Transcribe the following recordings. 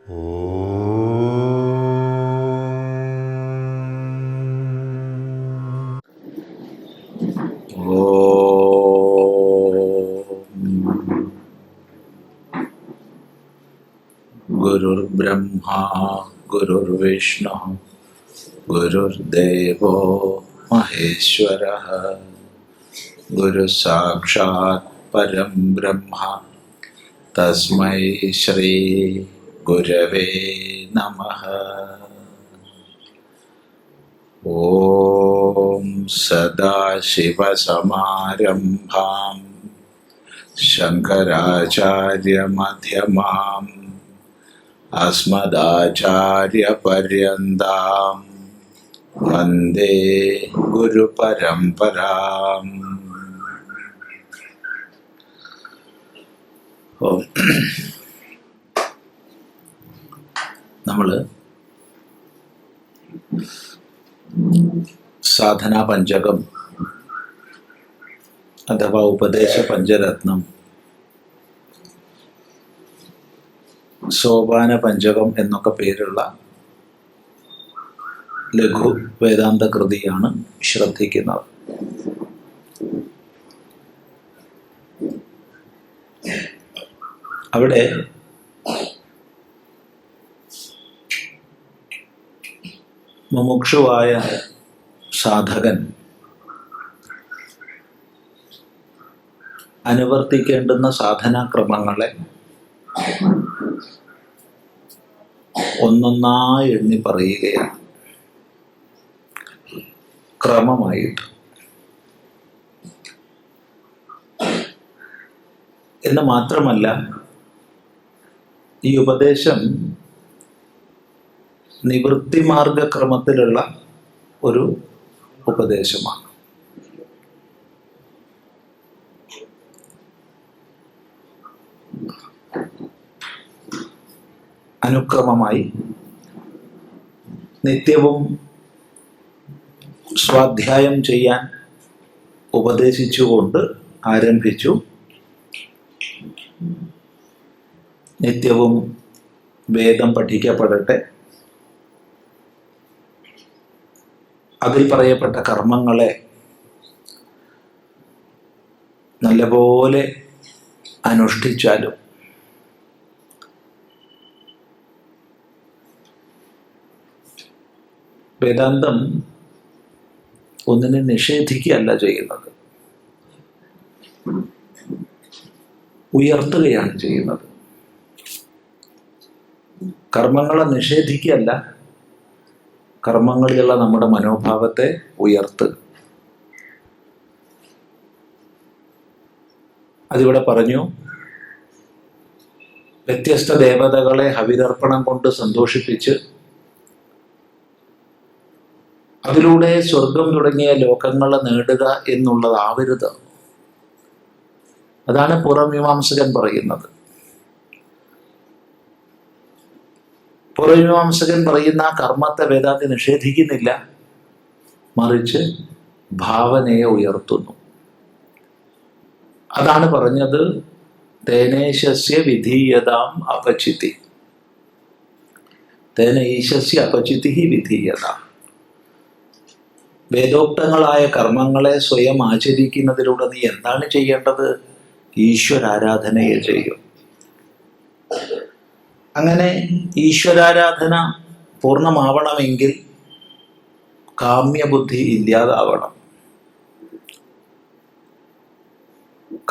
गुरुर्ब्रह्मा गुरुर्विष्णु गुरुर्देवो महेश्वरः गुरुसाक्षात् परं ब्रह्म तस्मै श्री गुरवे नमः। ॐ सदाशिवसमारम्भां शङ्कराचार्यमध्यमाम् अस्मदाचार्यपर्यन्तां वन्दे गुरुपरम्पराम्। നമ്മൾ സാധനാ പഞ്ചകം അഥവാ ഉപദേശ പഞ്ചരത്നം, സോപാന പഞ്ചകം എന്നൊക്കെ പേരുള്ള ലഘു വേദാന്ത കൃതിയാണ് ശ്രദ്ധിക്കുന്നത്. അവിടെ മുമുക്ഷുവായ സാധകൻ അനുവർത്തിക്കേണ്ടുന്ന സാധനാക്രമങ്ങളെ ഒന്നൊന്നായി എണ്ണി പറയുകയാണ്, ക്രമമായിട്ട്. എന്ന് മാത്രമല്ല, ഈ ഉപദേശം നിവൃത്തിമാർഗക്രമത്തിലുള്ള ഒരു ഉപദേശമാണ്. അനുക്രമമായി നിത്യവും സ്വാധ്യായം ചെയ്യാൻ ഉപദേശിച്ചുകൊണ്ട് ആരംഭിച്ചു. നിത്യവും വേദം പഠിക്കപ്പെടട്ടെ, അതിൽ പറയപ്പെട്ട കർമ്മങ്ങളെ നല്ലപോലെ അനുഷ്ഠിച്ചാലും വേദാന്തം ഒന്നിനെ നിഷേധിക്കുകയല്ല ചെയ്യുന്നത്, ഉയർത്തുകയാണ് ചെയ്യുന്നത്. കർമ്മങ്ങളെ നിഷേധിക്കുകയല്ല, കർമ്മങ്ങളിലുള്ള നമ്മുടെ മനോഭാവത്തെ ഉയർത്തുക. അതിവിടെ പറഞ്ഞു, വ്യത്യസ്ത ദേവതകളെ ഹവിതർപ്പണം കൊണ്ട് സന്തോഷിപ്പിച്ച് അതിലൂടെ സ്വർഗം തുടങ്ങിയ ലോകങ്ങളെ നേടുക എന്നുള്ളതാവരുത്. അതാണ് പൂർവമീമാംസകൻ പറയുന്നത്. പൂർവമീമാംസകൻ പറയുന്ന കർമ്മത്തെ വേദാന്തി നിഷേധിക്കുന്നില്ല, മറിച്ച് ഭാവനയെ ഉയർത്തുന്നു. അതാണ് പറഞ്ഞത്, തേനേശസ്യ വിധീയതാം അപചിതി, തേനൈശസ്യ അപചിതി വിധീയതാം. വേദോക്തങ്ങളായ കർമ്മങ്ങളെ സ്വയം ആചരിക്കുന്നതിലൂടെ നീ എന്താണ് ചെയ്യേണ്ടത്? ഈശ്വരാരാധനയെ ചെയ്യും. അങ്ങനെ ഈശ്വരാരാധന പൂർണ്ണമാവണമെങ്കിൽ കാമ്യബുദ്ധി ഇല്ലാതാവണം.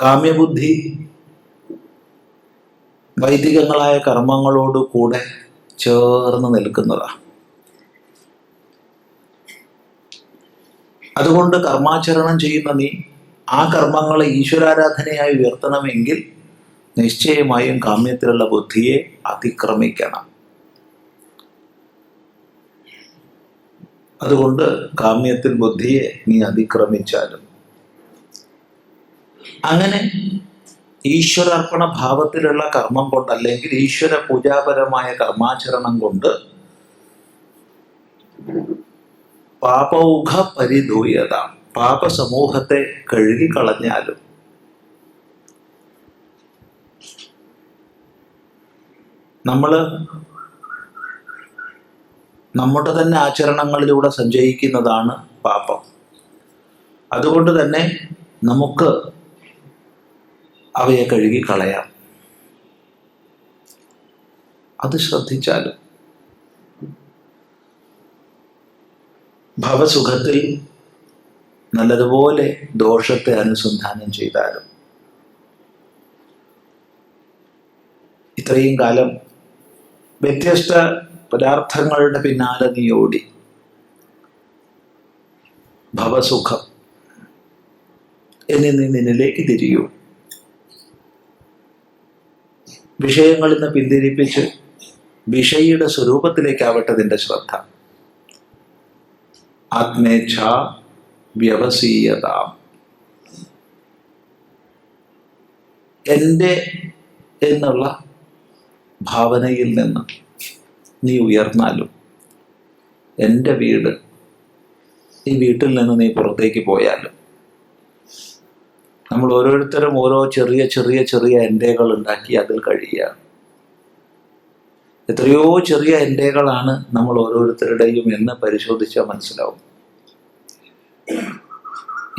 കാമ്യബുദ്ധി വൈദികങ്ങളായ കർമ്മങ്ങളോട് കൂടെ ചേർന്ന് നിൽക്കുന്നതാണ്. അതുകൊണ്ട് കർമാചരണം ചെയ്യുന്ന നീ ആ കർമ്മങ്ങളെ ഈശ്വരാരാധനയായി ഉയർത്തണമെങ്കിൽ നിശ്ചയമായും കാമ്യത്തിലുള്ള ബുദ്ധിയെ അതിക്രമിക്കണം. അതുകൊണ്ട് കാമ്യത്തിൽ ബുദ്ധിയെ നീ അതിക്രമിച്ചാലും, അങ്ങനെ ഈശ്വരാർപ്പണ ഭാവത്തിലുള്ള കർമ്മം കൊണ്ട്, അല്ലെങ്കിൽ ഈശ്വര പൂജാപരമായ കർമാചരണം കൊണ്ട് പാപൗഘ പരിധൂയത, പാപസമൂഹത്തെ കഴുകിക്കളഞ്ഞാലും നമ്മൾ നമ്മുടെ തന്നെ ആചരണങ്ങളിലൂടെ സഞ്ചയിക്കുന്നതാണ് പാപം. അതുകൊണ്ട് തന്നെ നമുക്ക് അവയെ കഴുകി കളയാം. അത് ശ്രദ്ധിച്ചാലും ഭവസുഖത്തിൽ നല്ലതുപോലെ ദോഷത്തെ അനുസന്ധാനം ചെയ്താലും ഇത്രയും കാലം വ്യത്യസ്ത പദാർത്ഥങ്ങളുടെ പിന്നാലെ നീ ഓടി ഭവസുഖം എന്ന് നീ നിന്നിലേക്ക് തിരിയൂ. വിഷയങ്ങളിൽ നിന്ന് പിന്തിരിപ്പിച്ച് വിഷയിയുടെ സ്വരൂപത്തിലേക്കാവട്ടെ നിന്റെ ശ്രദ്ധ. ആത്മേച്ഛ വ്യവസീയത. എൻ്റെ എന്നുള്ള ഭാവനയിൽ നിന്ന് നീ ഉയർന്നാലും, എൻ്റെ വീട്, ഈ വീട്ടിൽ നിന്ന് നീ പുറത്തേക്ക് പോയാലും, നമ്മൾ ഓരോരുത്തരും ഓരോ ചെറിയ ചെറിയ ചെറിയ എൻ്റെകൾ ഉണ്ടാക്കി അതിൽ കഴിയുക. എത്രയോ ചെറിയ എൻ്റെകളാണ് നമ്മൾ ഓരോരുത്തരുടെയും എന്ന് പരിശോധിച്ചാൽ മനസ്സിലാവും.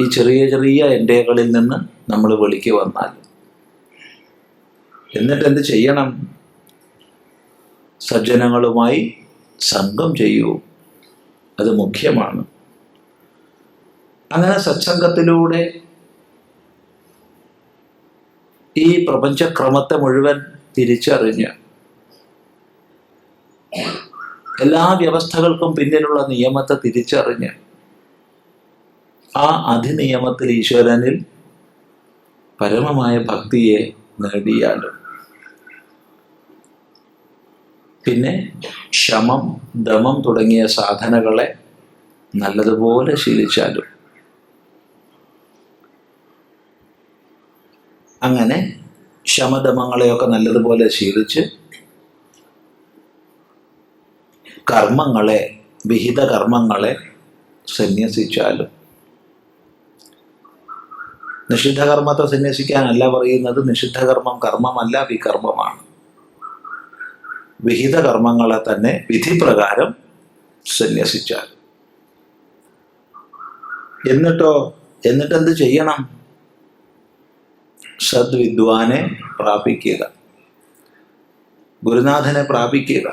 ഈ ചെറിയ ചെറിയ എൻ്റെകളിൽ നിന്ന് നമ്മൾ വെളിക്ക് വന്നാൽ എന്നിട്ട് എന്ത് ചെയ്യണം? സജ്ജനങ്ങളുമായി സംഘം ചെയ്യൂ. അത് മുഖ്യമാണ്. അങ്ങനെ സത്സംഗത്തിലൂടെ ഈ പ്രപഞ്ചക്രമത്തെ മുഴുവൻ തിരിച്ചറിഞ്ഞ് എല്ലാ വ്യവസ്ഥകൾക്കും പിന്നിലുള്ള നിയമത്തെ തിരിച്ചറിഞ്ഞ് ആ അധിനിയമത്തിൽ ഈശ്വരനിൽ പരമമായ ഭക്തിയെ നേടിയാലും, പിന്നെ ശമം, ദമം തുടങ്ങിയ സാധനകളെ നല്ലതുപോലെ ശീലിച്ചാലും, അങ്ങനെ ശമദമങ്ങളെയൊക്കെ നല്ലതുപോലെ ശീലിച്ച് കർമ്മങ്ങളെ, വിഹിത കർമ്മങ്ങളെ സന്യസിച്ചാലും, നിഷിദ്ധകർമ്മത്തെ സന്യസിക്കാനല്ല പറയുന്നത്. നിഷിദ്ധകർമ്മം കർമ്മമല്ല, വികർമ്മമാണ്. വിഹിത കർമ്മങ്ങളെ തന്നെ വിധിപ്രകാരം സന്യസിച്ചാൽ. എന്നിട്ടെന്ത് ചെയ്യണം? സദ്വിദ്വാനെ പ്രാപിക്കുക, ഗുരുനാഥനെ പ്രാപിക്കുക.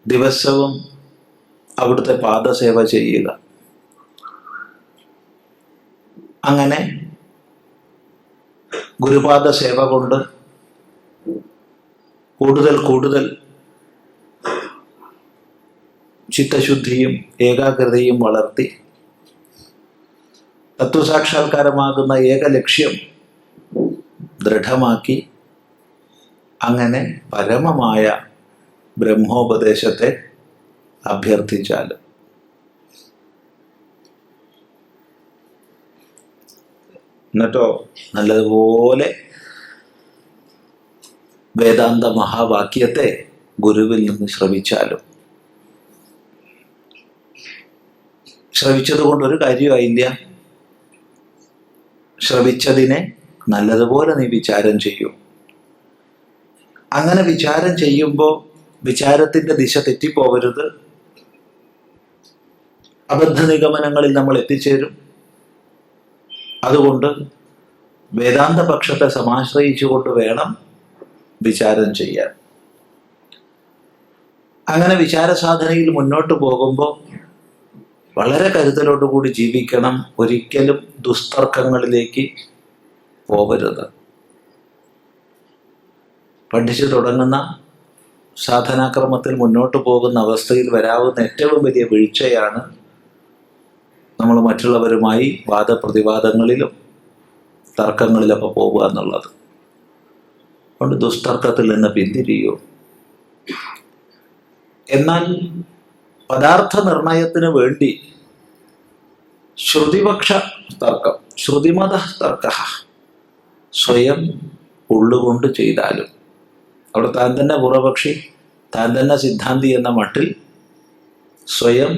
ദിവസവും അവിടുത്തെ പാദസേവ ചെയ്യുക. അങ്ങനെ ഗുരുപാദ സേവ കൊണ്ട് കൂടുതൽ കൂടുതൽ ചിത്തശുദ്ധിയും ഏകാഗ്രതയും വളർത്തി തത്വസാക്ഷാത്കാരമാകുന്ന ഏക ലക്ഷ്യം ദൃഢമാക്കി അങ്ങനെ പരമമായ ബ്രഹ്മോപദേശത്തെ അഭ്യർത്ഥിച്ചാൽ എന്നിട്ടോ നല്ലതുപോലെ വേദാന്ത മഹാവാക്യത്തെ ഗുരുവിൽ നിന്ന് ശ്രവിച്ചാലും, ശ്രവിച്ചത് കൊണ്ടൊരു കാര്യമായില്ല. ശ്രവിച്ചതിനെ നല്ലതുപോലെ നീ വിചാരം ചെയ്യൂ. അങ്ങനെ വിചാരം ചെയ്യുമ്പോൾ വിചാരത്തിൻ്റെ ദിശ തെറ്റിപ്പോകരുത്. അബദ്ധ നിഗമനങ്ങളിൽ നമ്മൾ എത്തിച്ചേരും. അതുകൊണ്ട് വേദാന്ത പക്ഷത്തെ സമാശ്രയിച്ചുകൊണ്ട് വേണം വിചാരം ചെയ്യാൻ. അങ്ങനെ വിചാര സാധനയിൽ മുന്നോട്ട് പോകുമ്പോൾ വളരെ കരുതലോടുകൂടി ജീവിക്കണം. ഒരിക്കലും ദുസ്തർക്കങ്ങളിലേക്ക് പോകരുത്. പഠിച്ചു തുടങ്ങുന്ന സാധനാക്രമത്തിൽ മുന്നോട്ട് പോകുന്ന അവസ്ഥയിൽ വരാവുന്ന ഏറ്റവും വലിയ വീഴ്ചയാണ് നമ്മൾ മറ്റുള്ളവരുമായി വാദപ്രതിവാദങ്ങളിലും തർക്കങ്ങളിലൊക്കെ പോവുക എന്നുള്ളത്. അതുകൊണ്ട് ദുസ്തർക്കത്തിൽ നിന്ന് പിന്തിരിയൂ. എന്നാൽ പദാർത്ഥ നിർണയത്തിന് വേണ്ടി ശ്രുതിപക്ഷ തർക്കം, ശ്രുതിമത തർക്ക സ്വയം ഉള്ളുകൊണ്ട് ചെയ്താലും, അവിടെ താൻ തന്നെ പൂർവപക്ഷി, താൻ തന്നെ സിദ്ധാന്തി എന്ന മട്ടിൽ സ്വയം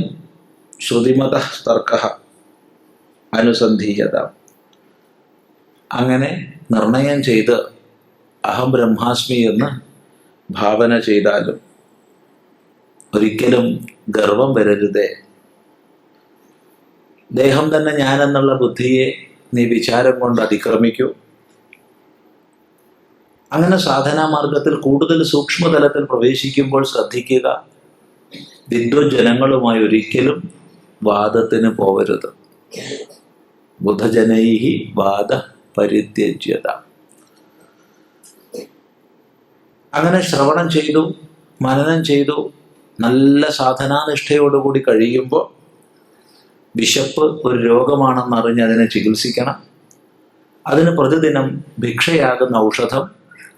ശ്രുതിമത തർക്ക അനുസന്ധീയത അങ്ങനെ നിർണയം ചെയ്ത് അഹം ബ്രഹ്മാസ്മി എന്ന് ഭാവന ചെയ്താലും ഒരിക്കലും ഗർവം വരരുതേ. ദേഹം തന്നെ ഞാനെന്നുള്ള ബുദ്ധിയെ നീ വിചാരം കൊണ്ട് അതിക്രമിക്കൂ. അങ്ങനെ സാധനാ മാർഗത്തിൽ കൂടുതൽ സൂക്ഷ്മതലത്തിൽ പ്രവേശിക്കുമ്പോൾ ശ്രദ്ധിക്കുക, വിദ്വജ്ജനങ്ങളുമായി ഒരിക്കലും വാദത്തിന് പോവരുത്. ബുദ്ധജനൈഹി വാദ പരിത്യജ്യത. അങ്ങനെ ശ്രവണം ചെയ്തു, മനനം ചെയ്തു, നല്ല സാധനാനിഷ്ഠയോടുകൂടി കഴിയുമ്പോൾ വിശപ്പ് ഒരു രോഗമാണെന്നറിഞ്ഞ് അതിനെ ചികിത്സിക്കണം. അതിന് പ്രതിദിനം ഭിക്ഷയാകുന്ന ഔഷധം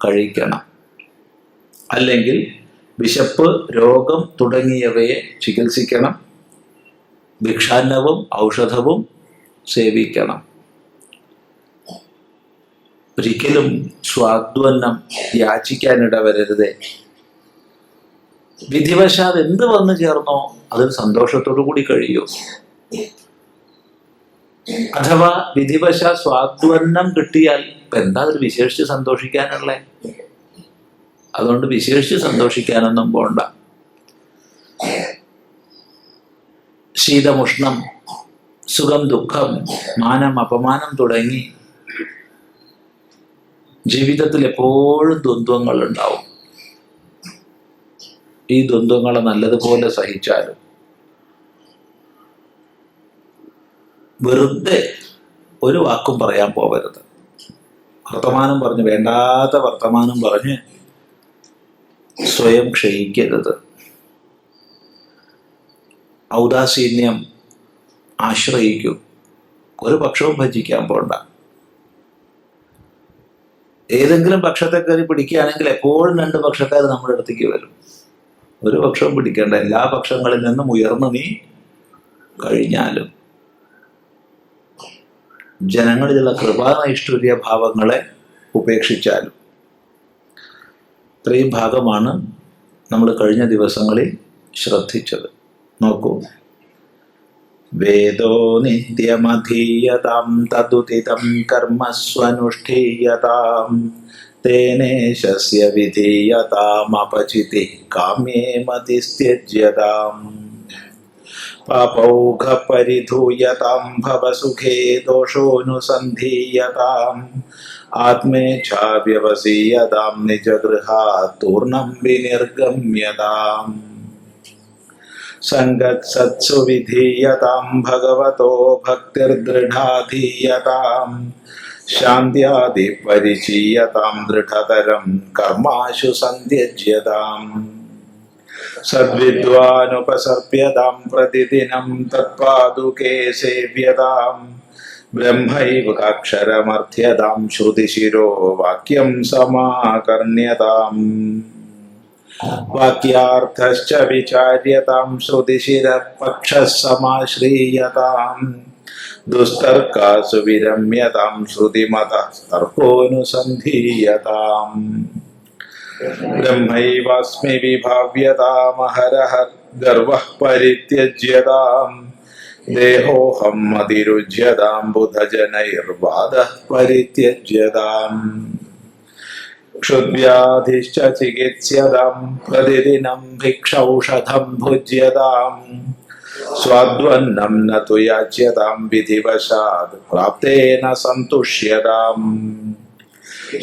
കഴിക്കണം. അല്ലെങ്കിൽ വിശപ്പ്, രോഗം തുടങ്ങിയവയെ ചികിത്സിക്കണം. ഭിക്ഷാന്നവും ഔഷധവും സേവിക്കണം. ഒരിക്കലും സ്വാദ്വന്നം യാചിക്കാനിട വരരുതേ. വിധിവശാൽ എന്ത് വന്നു ചേർന്നോ അതിൽ സന്തോഷത്തോടു കൂടി കഴിയൂ. അഥവാ വിധിവശാൽ സ്വാദ്വന്നം കിട്ടിയാൽ ഇപ്പം എന്താ അതിൽ വിശേഷിച്ച് സന്തോഷിക്കാനുള്ളേ? അതുകൊണ്ട് വിശേഷിച്ച് സന്തോഷിക്കാനൊന്നും പോണ്ട. ശീതമുഷ്ണം, സുഖം ദുഃഖം, മാനം അപമാനം തുടങ്ങി ജീവിതത്തിൽ എപ്പോഴും ദ്വന്ദ്വങ്ങൾ ഉണ്ടാവും. ഈ ദ്വന്ദ്വങ്ങളെ നല്ലതുപോലെ സഹിച്ചാലും വെറുതെ ഒരു വാക്കും പറയാൻ പോകരുത്. വർത്തമാനം പറഞ്ഞ്, വേണ്ടാത്ത വർത്തമാനം പറഞ്ഞ് സ്വയം ക്ഷയിക്കരുത്. ഔദാസീന്യം ആശ്രയിക്കും. ഒരു പക്ഷവും ഭജിക്കാൻ പോണ്ട. ഏതെങ്കിലും പക്ഷത്തെ കയറി പിടിക്കുകയാണെങ്കിൽ എപ്പോഴും രണ്ട് പക്ഷക്കാർ നമ്മുടെ അടുത്തേക്ക് വരും. ഒരു പക്ഷവും പിടിക്കേണ്ട. എല്ലാ പക്ഷങ്ങളിൽ നിന്നും ഉയർന്നു നീ കഴിഞ്ഞാലും ജനങ്ങളിലുള്ള കൃപാനൈഷ്ഠുര്യ ഭാവങ്ങളെ ഉപേക്ഷിച്ചാലും. ഇത്രയും ഭാഗമാണ് നമ്മൾ കഴിഞ്ഞ ദിവസങ്ങളിൽ ശ്രദ്ധിച്ചത്. നോക്കൂ. വേദോ നിത്യമധീയതാം തദുദിതം കർമ്മസ്വനുഷ്ഠീയതാം തേനേശസ്യ വിധീയതാം അപചിതി കാമ്യേ മതിസ്ത്യജ്യതാം പാപൗഘപരിധൂയതാം ഭവസുഖേ ദോഷോനുസന്ധീയതാം ആത്മേച്ഛാവ്യവസീയതാം നിജഗൃഹാത് തൂർണം വിനിർഗമ്യതാം സംഗത്സത്സു വിധീയതാം ഭഗവതോ ഭക്തിർദൃഢാധീയതാം ശാന്ത്യാദി പരിചീയതാം ദൃഢതരം കർമാശു സന്ത്യജ്യതാം സദ്വിദ്വാനുപസർപ്യതാം പ്രതിദിനം തത്പാദുകേ സേവ്യതാം ബ്രഹ്മൈവാക്ഷരമർത്ഥ്യതാം ശ്രുതിശിരോ വാക്യം സമാകർണ്യതാം വാക്യാർത്ഥശ്ച വിചാര്യതാം ശ്രുതിശിരപക്ഷഃ സമാശ്രീയതാം ദുസ്തർക്കാസു വിരമ്യതാം ശ്രുതിമതഃ തർക്കോനുസന്ധീയതാം ബ്രഹ്മൈവാസ്മി വിഭാവ്യതാമഹരഃ ഗർവഃ പരിത്യജ്യതാം ദേഹോഹം അതിരുജ്യതാം ബുധജനൈർവാദഃ പരിത്യജ്യതാം ക്ഷുദ്വ്യാധിശ്ച ചികിത്സ്യതാം പ്രതിദിനം ഭിക്ഷൗഷധം ഭുജ്യതാം സ്വാദ്വന്നം ന തു യാച്യതാം വിധിവശാത് പ്രാപ്തേന സന്തുഷ്യതാം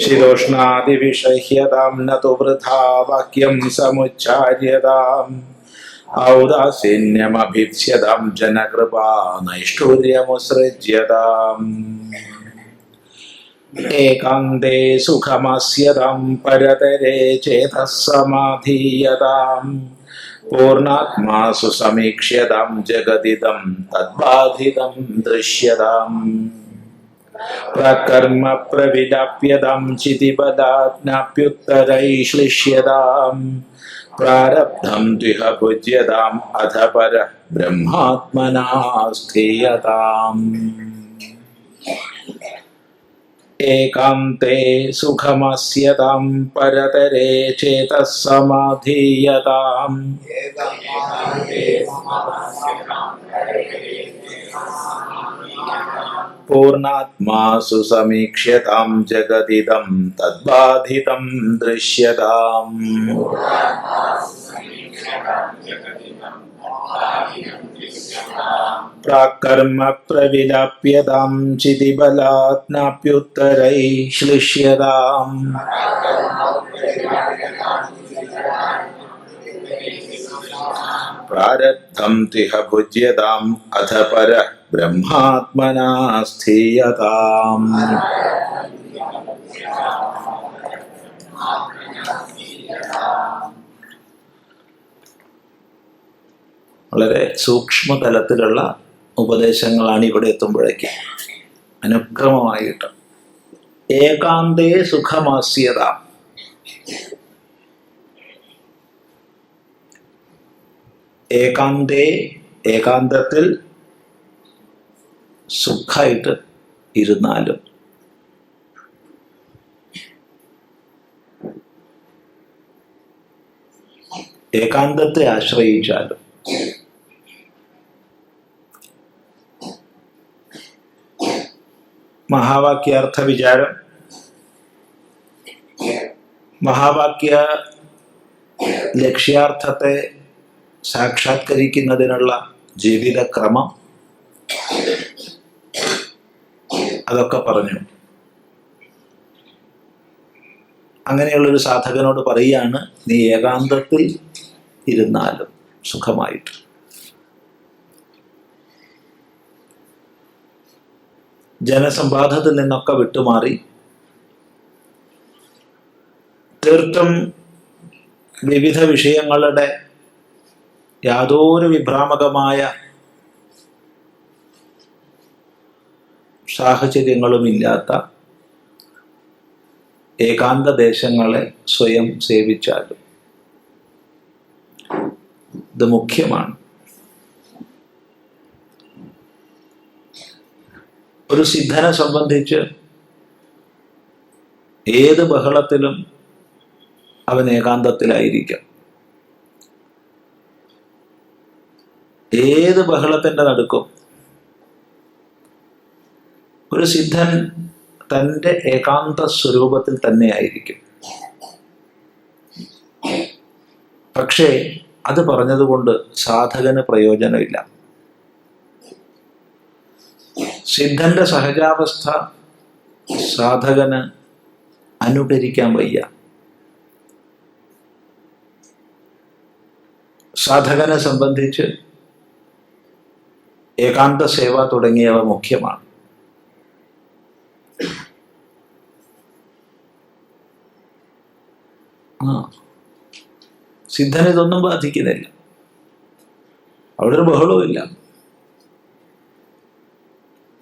ശീതോഷ്ണാദിവിഷഹ്യതാം ന തു വൃഥാ വാക്യം സമുച്ചാര്യതാം ഔദാസീന്യമഭിപ്സ്യതാം ജനകൃപാ നൈഷ്ഠുര്യമുസൃജ്യതാം ഏകാന്തേ സുഖമസ്യതാം പരതരേ ചേതഃ സമാധീയതാം പൂർണ്ണാത്മാസു സമീക്ഷ്യതാം ജഗദിദം തദ്ബാധിതം ദൃശ്യതാം പ്രകർമ്മ പ്രവിലാപ്യതാം ചിതിപദാജ്ഞാപ്യുത്തരൈശ്ലിഷ്യതാം പ്രാരബ്ധം ദ്വിഹ ഭുജ്യതാം അധ പര ബ്രഹ്മാത്മനാ സ്ഥീയതാം ഏകാന്തേ സുഖമസ്യതാം പരതരേ ചേതഃ സമാധീയതാം പൂർണ്ണാത്മാസു സമീക്ഷ്യതാം ജഗദിദം തദ്ബാധിതം ദൃശ്യതാം പ്രാകർമ്മ പ്രവിലാപ്യതാം ചിതിബലാത് നാപ്യുത്തരൈ ശ്ലിഷ്യതാം. പ്രാരബ്ധം തിഹ ഭുജ്യതാം അധ പരഃ ബ്രഹ്മാത്മനാ സ്ഥീയതാം. വളരെ സൂക്ഷ്മതലത്തിലുള്ള ഉപദേശങ്ങളാണ് ഇവിടെ എത്തുമ്പോഴേക്ക് അനുക്രമമായിട്ട്. ഏകാന്തേ സുഖമാസ്യത. ഏകാന്തേ, ഏകാന്തത്തിൽ സുഖമായിട്ട് ഇരുന്നാലും ഏകാന്തത്തെ ആശ്രയിച്ചാലും മഹാവാക്യാർത്ഥ വിചാരം, മഹാവാക്യ ലക്ഷ്യാർത്ഥത്തെ സാക്ഷാത്കരിക്കുന്നതിനുള്ള ജീവിതക്രമം, അതൊക്കെ പറഞ്ഞു. അങ്ങനെയുള്ളൊരു സാധകനോട് പറയുകയാണ്, നീ ഏകാന്തത്തിൽ ഇരുന്നാലും സുഖമായിട്ട്. ജനസമ്പാദത്തിൽ നിന്നൊക്കെ വിട്ടുമാറി തീർത്തും വിവിധ വിഷയങ്ങളുടെ യാതൊരു വിഭ്രാമകമായ സാഹചര്യങ്ങളുമില്ലാത്ത ഏകാന്ത ദേശങ്ങളെ സ്വയം സേവിച്ചാലും ഇത് മുഖ്യമാണ്. ഒരു സിദ്ധനെ സംബന്ധിച്ച് ഏത് ബഹളത്തിലും അവൻ ഏകാന്തത്തിലായിരിക്കാം. ഏത് ബഹളത്തിന്റെ നടുക്കും ഒരു സിദ്ധൻ തൻ്റെ ഏകാന്ത സ്വരൂപത്തിൽ തന്നെ ആയിരിക്കും. പക്ഷേ അത് പറഞ്ഞതുകൊണ്ട് സാധകന് പ്രയോജനമില്ല. സിദ്ധന്റെ സഹജാവസ്ഥ സാധകന് അനുകരിക്കാൻ വയ്യ. സാധകനെ സംബന്ധിച്ച് ഏകാന്ത സേവ തുടങ്ങിയവ മുഖ്യമാണ്. സിദ്ധന് ഇതൊന്നും ബാധിക്കുന്നില്ല. അവിടെ ഒരു ബഹളവുമില്ല.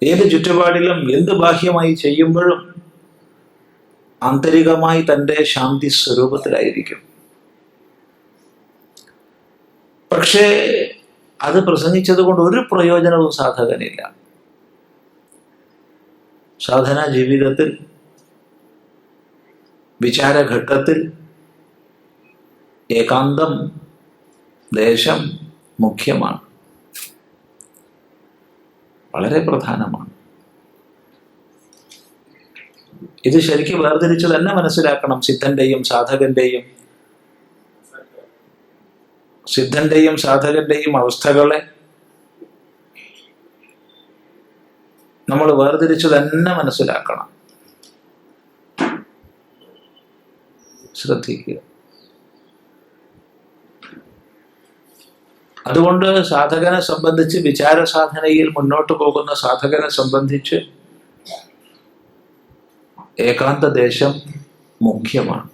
ഏത് ചുറ്റുപാടിലും എന്ത് ബാഹ്യമായി ചെയ്യുമ്പോഴും ആന്തരികമായി തൻ്റെ ശാന്തി സ്വരൂപത്തിലായിരിക്കും. പക്ഷേ അത് പ്രസംഗിച്ചത് കൊണ്ട് ഒരു പ്രയോജനവും സാധകനില്ല. സാധനാ ജീവിതത്തിൽ വിചാരഘട്ടത്തിൽ ഏകാന്തം ദേശം മുഖ്യമാണ്, വളരെ പ്രധാനമാണ്. ഇത് ശരിക്കും വേർതിരിച്ച് തന്നെ മനസ്സിലാക്കണം. സിദ്ധന്റെയും സാധകന്റെയും അവസ്ഥകളെ നമ്മൾ വേർതിരിച്ച് തന്നെ മനസ്സിലാക്കണം. ശ്രദ്ധിക്കുക. അതുകൊണ്ട് സാധകനെ സംബന്ധിച്ച്, വിചാര സാധനയിൽ മുന്നോട്ട് പോകുന്ന സാധകനെ സംബന്ധിച്ച് ഏകാന്ത ദേശം മുഖ്യമാണ്,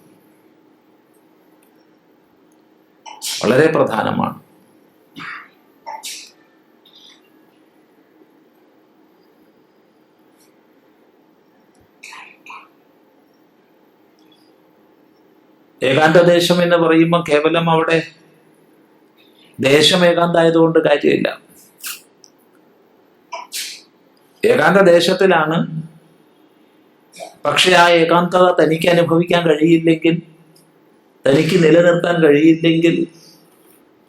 വളരെ പ്രധാനമാണ്. ഏകാന്തദേശം എന്ന് പറയുമ്പോൾ കേവലം അവിടെ ദേശം ഏകാന്തായതുകൊണ്ട് കാര്യമില്ല. ഏകാന്ത ദേശത്തിലാണ്. പക്ഷെ ആ ഏകാന്തത തനിക്ക് അനുഭവിക്കാൻ കഴിയില്ലെങ്കിൽ, തനിക്ക് നിലനിർത്താൻ കഴിയില്ലെങ്കിൽ,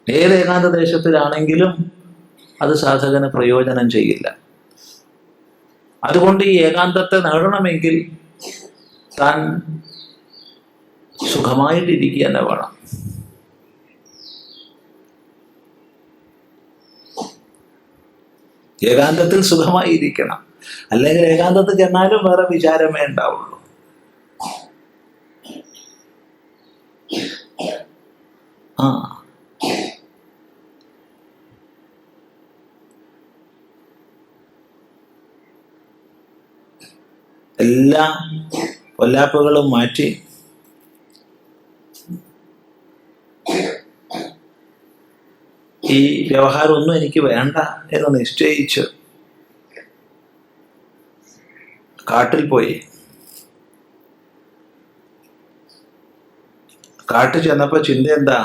ഏത് ഏകാന്ത ദേശത്തിലാണെങ്കിലും അത് സാധകന് പ്രയോജനം ചെയ്യില്ല. അതുകൊണ്ട് ഈ ഏകാന്തത്തെ നേടണമെങ്കിൽ താൻ സുഖമായിട്ടിരിക്കുക തന്നെ വേണം. ഏകാന്തത്തിൽ സുഖമായിരിക്കണം. അല്ലെങ്കിൽ ഏകാന്തത്തിൽ ചെന്നാലും വേറെ വിചാരമേ ഉണ്ടാവുള്ളൂ. ആ എല്ലാ പൊല്ലാപ്പുകളും മാറ്റി ഈ വ്യവഹാരം ഒന്നും എനിക്ക് വേണ്ട എന്ന് നിശ്ചയിച്ച് കാട്ടിൽ പോയി. കാട്ടിൽ ചെന്നപ്പോ ചിന്ത എന്താ?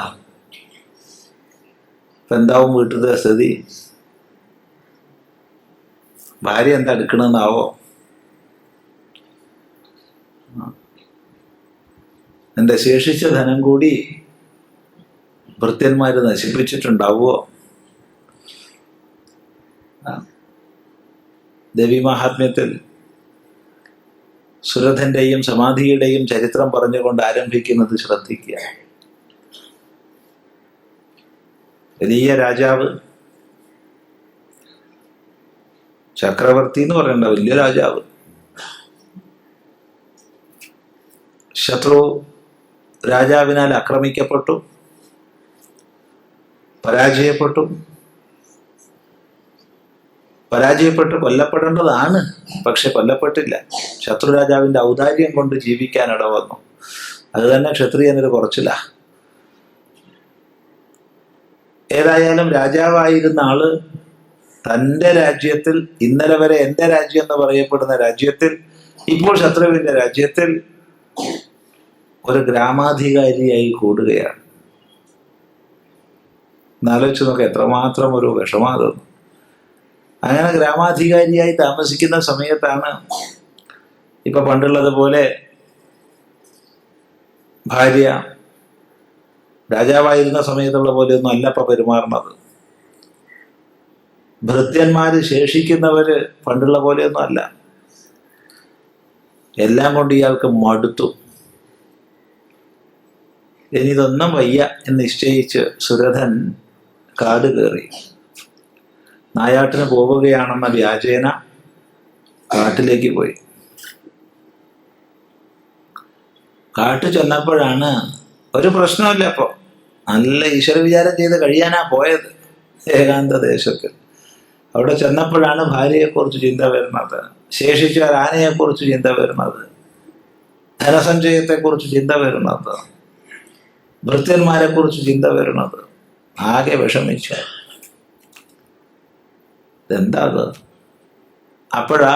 ഇപ്പൊ എന്താവും വീട്ടിലത്തെ സ്ഥിതി? ഭാര്യ എന്താ എടുക്കണമെന്നാവോ? എൻ്റെ ശേഷിച്ച ധനം കൂടി ഭൃത്യന്മാര് നശിപ്പിച്ചിട്ടുണ്ടാവുമോ? ദേവീമാഹാത്മ്യത്തിൽ സുരഥന്റെയും സമാധിയുടെയും ചരിത്രം പറഞ്ഞുകൊണ്ട് ആരംഭിക്കുന്നത് ശ്രദ്ധിക്കുക. വലിയ രാജാവ്, ചക്രവർത്തി എന്ന് പറയണ്ട, വലിയ രാജാവ്, ശത്രു രാജാവിനാൽ ആക്രമിക്കപ്പെട്ടു, പരാജയപ്പെട്ടു കൊല്ലപ്പെടേണ്ടതാണ്. പക്ഷെ കൊല്ലപ്പെട്ടില്ല. ശത്രു രാജാവിന്റെ ഔദാര്യം കൊണ്ട് ജീവിക്കാൻ ഇടവന്നു. അത് തന്നെ ക്ഷത്രിയനൊരു കുറച്ചില്ല. ഏതായാലും രാജാവായിരുന്ന ആള് തൻ്റെ രാജ്യത്തിൽ, ഇന്നലെ വരെ എൻ്റെ രാജ്യം എന്ന് പറയപ്പെടുന്ന രാജ്യത്തിൽ, ഇപ്പോൾ ശത്രുവിന്റെ രാജ്യത്തിൽ ഒരു ഗ്രാമാധികാരിയായി കൂടുകയാണ്. എന്നാലോചിച്ച് നോക്ക്, എത്രമാത്രം ഒരു വിഷമാകും. അങ്ങനെ ഗ്രാമാധികാരിയായി താമസിക്കുന്ന സമയത്താണ് ഇപ്പൊ പണ്ടുള്ളത് പോലെ ഭാര്യ രാജാവായിരുന്ന സമയത്തുള്ള പോലെയൊന്നും അല്ല ഇപ്പൊ പെരുമാറുന്നത്. ഭൃത്യന്മാര് ശേഷിക്കുന്നവര് പണ്ടുള്ള പോലെയൊന്നും അല്ല. എല്ലാം കൊണ്ട് ഇയാൾക്ക് മടുത്തു. ഇനി ഇതൊന്നും വയ്യ എന്ന് നിശ്ചയിച്ച് സുരഥൻ കാട് കയറി. നായാട്ടിന് പോവുകയാണെന്ന വ്യാജേന കാട്ടിലേക്ക് പോയി. കാട്ടു ചെന്നപ്പോഴാണ് ഒരു പ്രശ്നമില്ല. അപ്പോ നല്ല ഈശ്വര വിചാരം ചെയ്ത് കഴിയാനാ പോയത് ഏകാന്ത ദേശത്തിൽ. അവിടെ ചെന്നപ്പോഴാണ് ഭാര്യയെക്കുറിച്ച് ചിന്ത വരുന്നത്, ശേഷിച്ച ആനയെക്കുറിച്ച് ചിന്ത വരുന്നത്, ധനസഞ്ചയത്തെക്കുറിച്ച് ചിന്ത വരുന്നത്, ഭൃത്യന്മാരെ കുറിച്ച് ചിന്ത വരുന്നത്. ആകെ വിഷമിച്ച എന്താ അത്? അപ്പോഴാ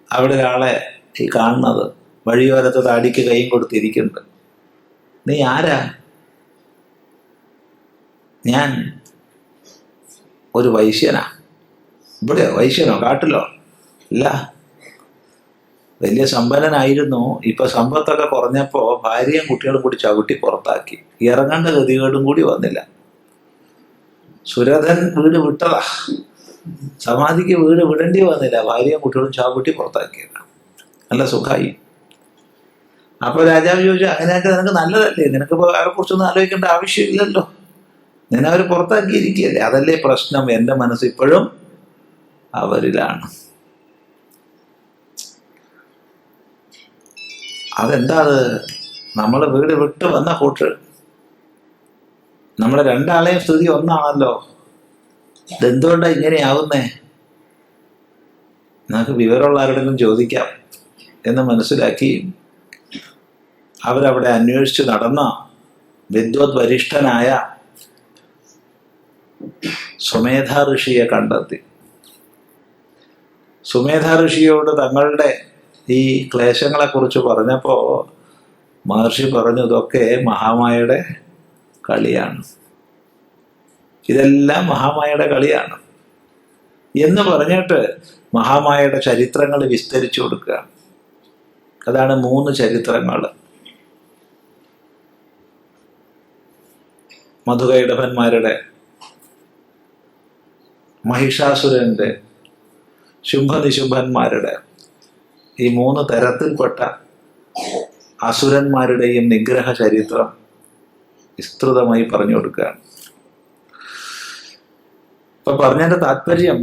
അവിടെ ഒരാളെ ഈ കാണുന്നത്, വഴിയോരത്ത് താടിക്ക് കൈയും കൊടുത്തിരിക്കുന്നുണ്ട്. നീ ആരാ? ഞാൻ ഒരു വൈശ്യനാ. ഇവിടെ വൈശ്യനോ? കാട്ടിലോ? ഇല്ല, വലിയ സമ്പന്നനായിരുന്നു. ഇപ്പൊ സമ്പത്തൊക്കെ കുറഞ്ഞപ്പോ ഭാര്യയും കുട്ടികളും കൂടി ചവിട്ടി പുറത്താക്കി. ഇറങ്ങേണ്ട ഗതികേടും കൂടി വന്നില്ല. സുരഥൻ വീട് വിട്ടതാ, സമാധിക്ക് വീട് വിടേണ്ടി വന്നില്ല. ഭാര്യയും കുട്ടികളും ചവിട്ടി പുറത്താക്കിയതാ. നല്ല സുഖമായി. അപ്പൊ രാജാവ് ചോദിച്ചു, അങ്ങനെയൊക്കെ നിനക്ക് നല്ലതല്ലേ? നിനക്കിപ്പോ അവരെ കുറിച്ചൊന്നും ആലോചിക്കേണ്ട ആവശ്യമില്ലല്ലോ, നിന്നെ അവർ പുറത്താക്കിയിരിക്കുകയല്ലേ. അതല്ലേ പ്രശ്നം. എൻ്റെ മനസ്സ് ഇപ്പോഴും അവരിലാണ്. അതെന്താ അത്? നമ്മൾ വീട് വിട്ട് വന്ന കൂട്ട്, നമ്മളെ രണ്ടാളെയും സ്ഥിതി ഒന്നാണല്ലോ. ഇതെന്തുകൊണ്ടാ ഇങ്ങനെയാവുന്നേ? നമുക്ക് വിവരമുള്ള ആരോടെങ്കിലും ചോദിക്കാം എന്ന് മനസ്സിലാക്കി അവരവിടെ അന്വേഷിച്ച് നടന്ന വിദ്വത് വരിഷ്ഠനായ സുമേധ ഋഷിയെ കണ്ടെത്തി. സുമേധ ഋഷിയോട് തങ്ങളുടെ ഈ ക്ലേശങ്ങളെ കുറിച്ച് പറഞ്ഞപ്പോ മഹർഷി പറഞ്ഞു, ഇതൊക്കെ മഹാമായയുടെ കളിയാണ്, ഇതെല്ലാം മഹാമായയുടെ കളിയാണ് എന്ന് പറഞ്ഞിട്ട് മഹാമായയുടെ ചരിത്രങ്ങൾ വിസ്തരിച്ചു കൊടുക്കുക. അതാണ് 3 ചരിത്രങ്ങൾ. മധുകൈടഭന്മാരുടെ, മഹിഷാസുരന്റെ, ശുംഭനിശുംഭന്മാരുടെ, ഈ 3 തരത്തിൽപ്പെട്ട അസുരന്മാരുടെയും നിഗ്രഹ ചരിത്രം വിസ്തൃതമായി പറഞ്ഞു കൊടുക്കുകയാണ്. ഇപ്പൊ പറഞ്ഞതിന്റെ താല്പര്യം,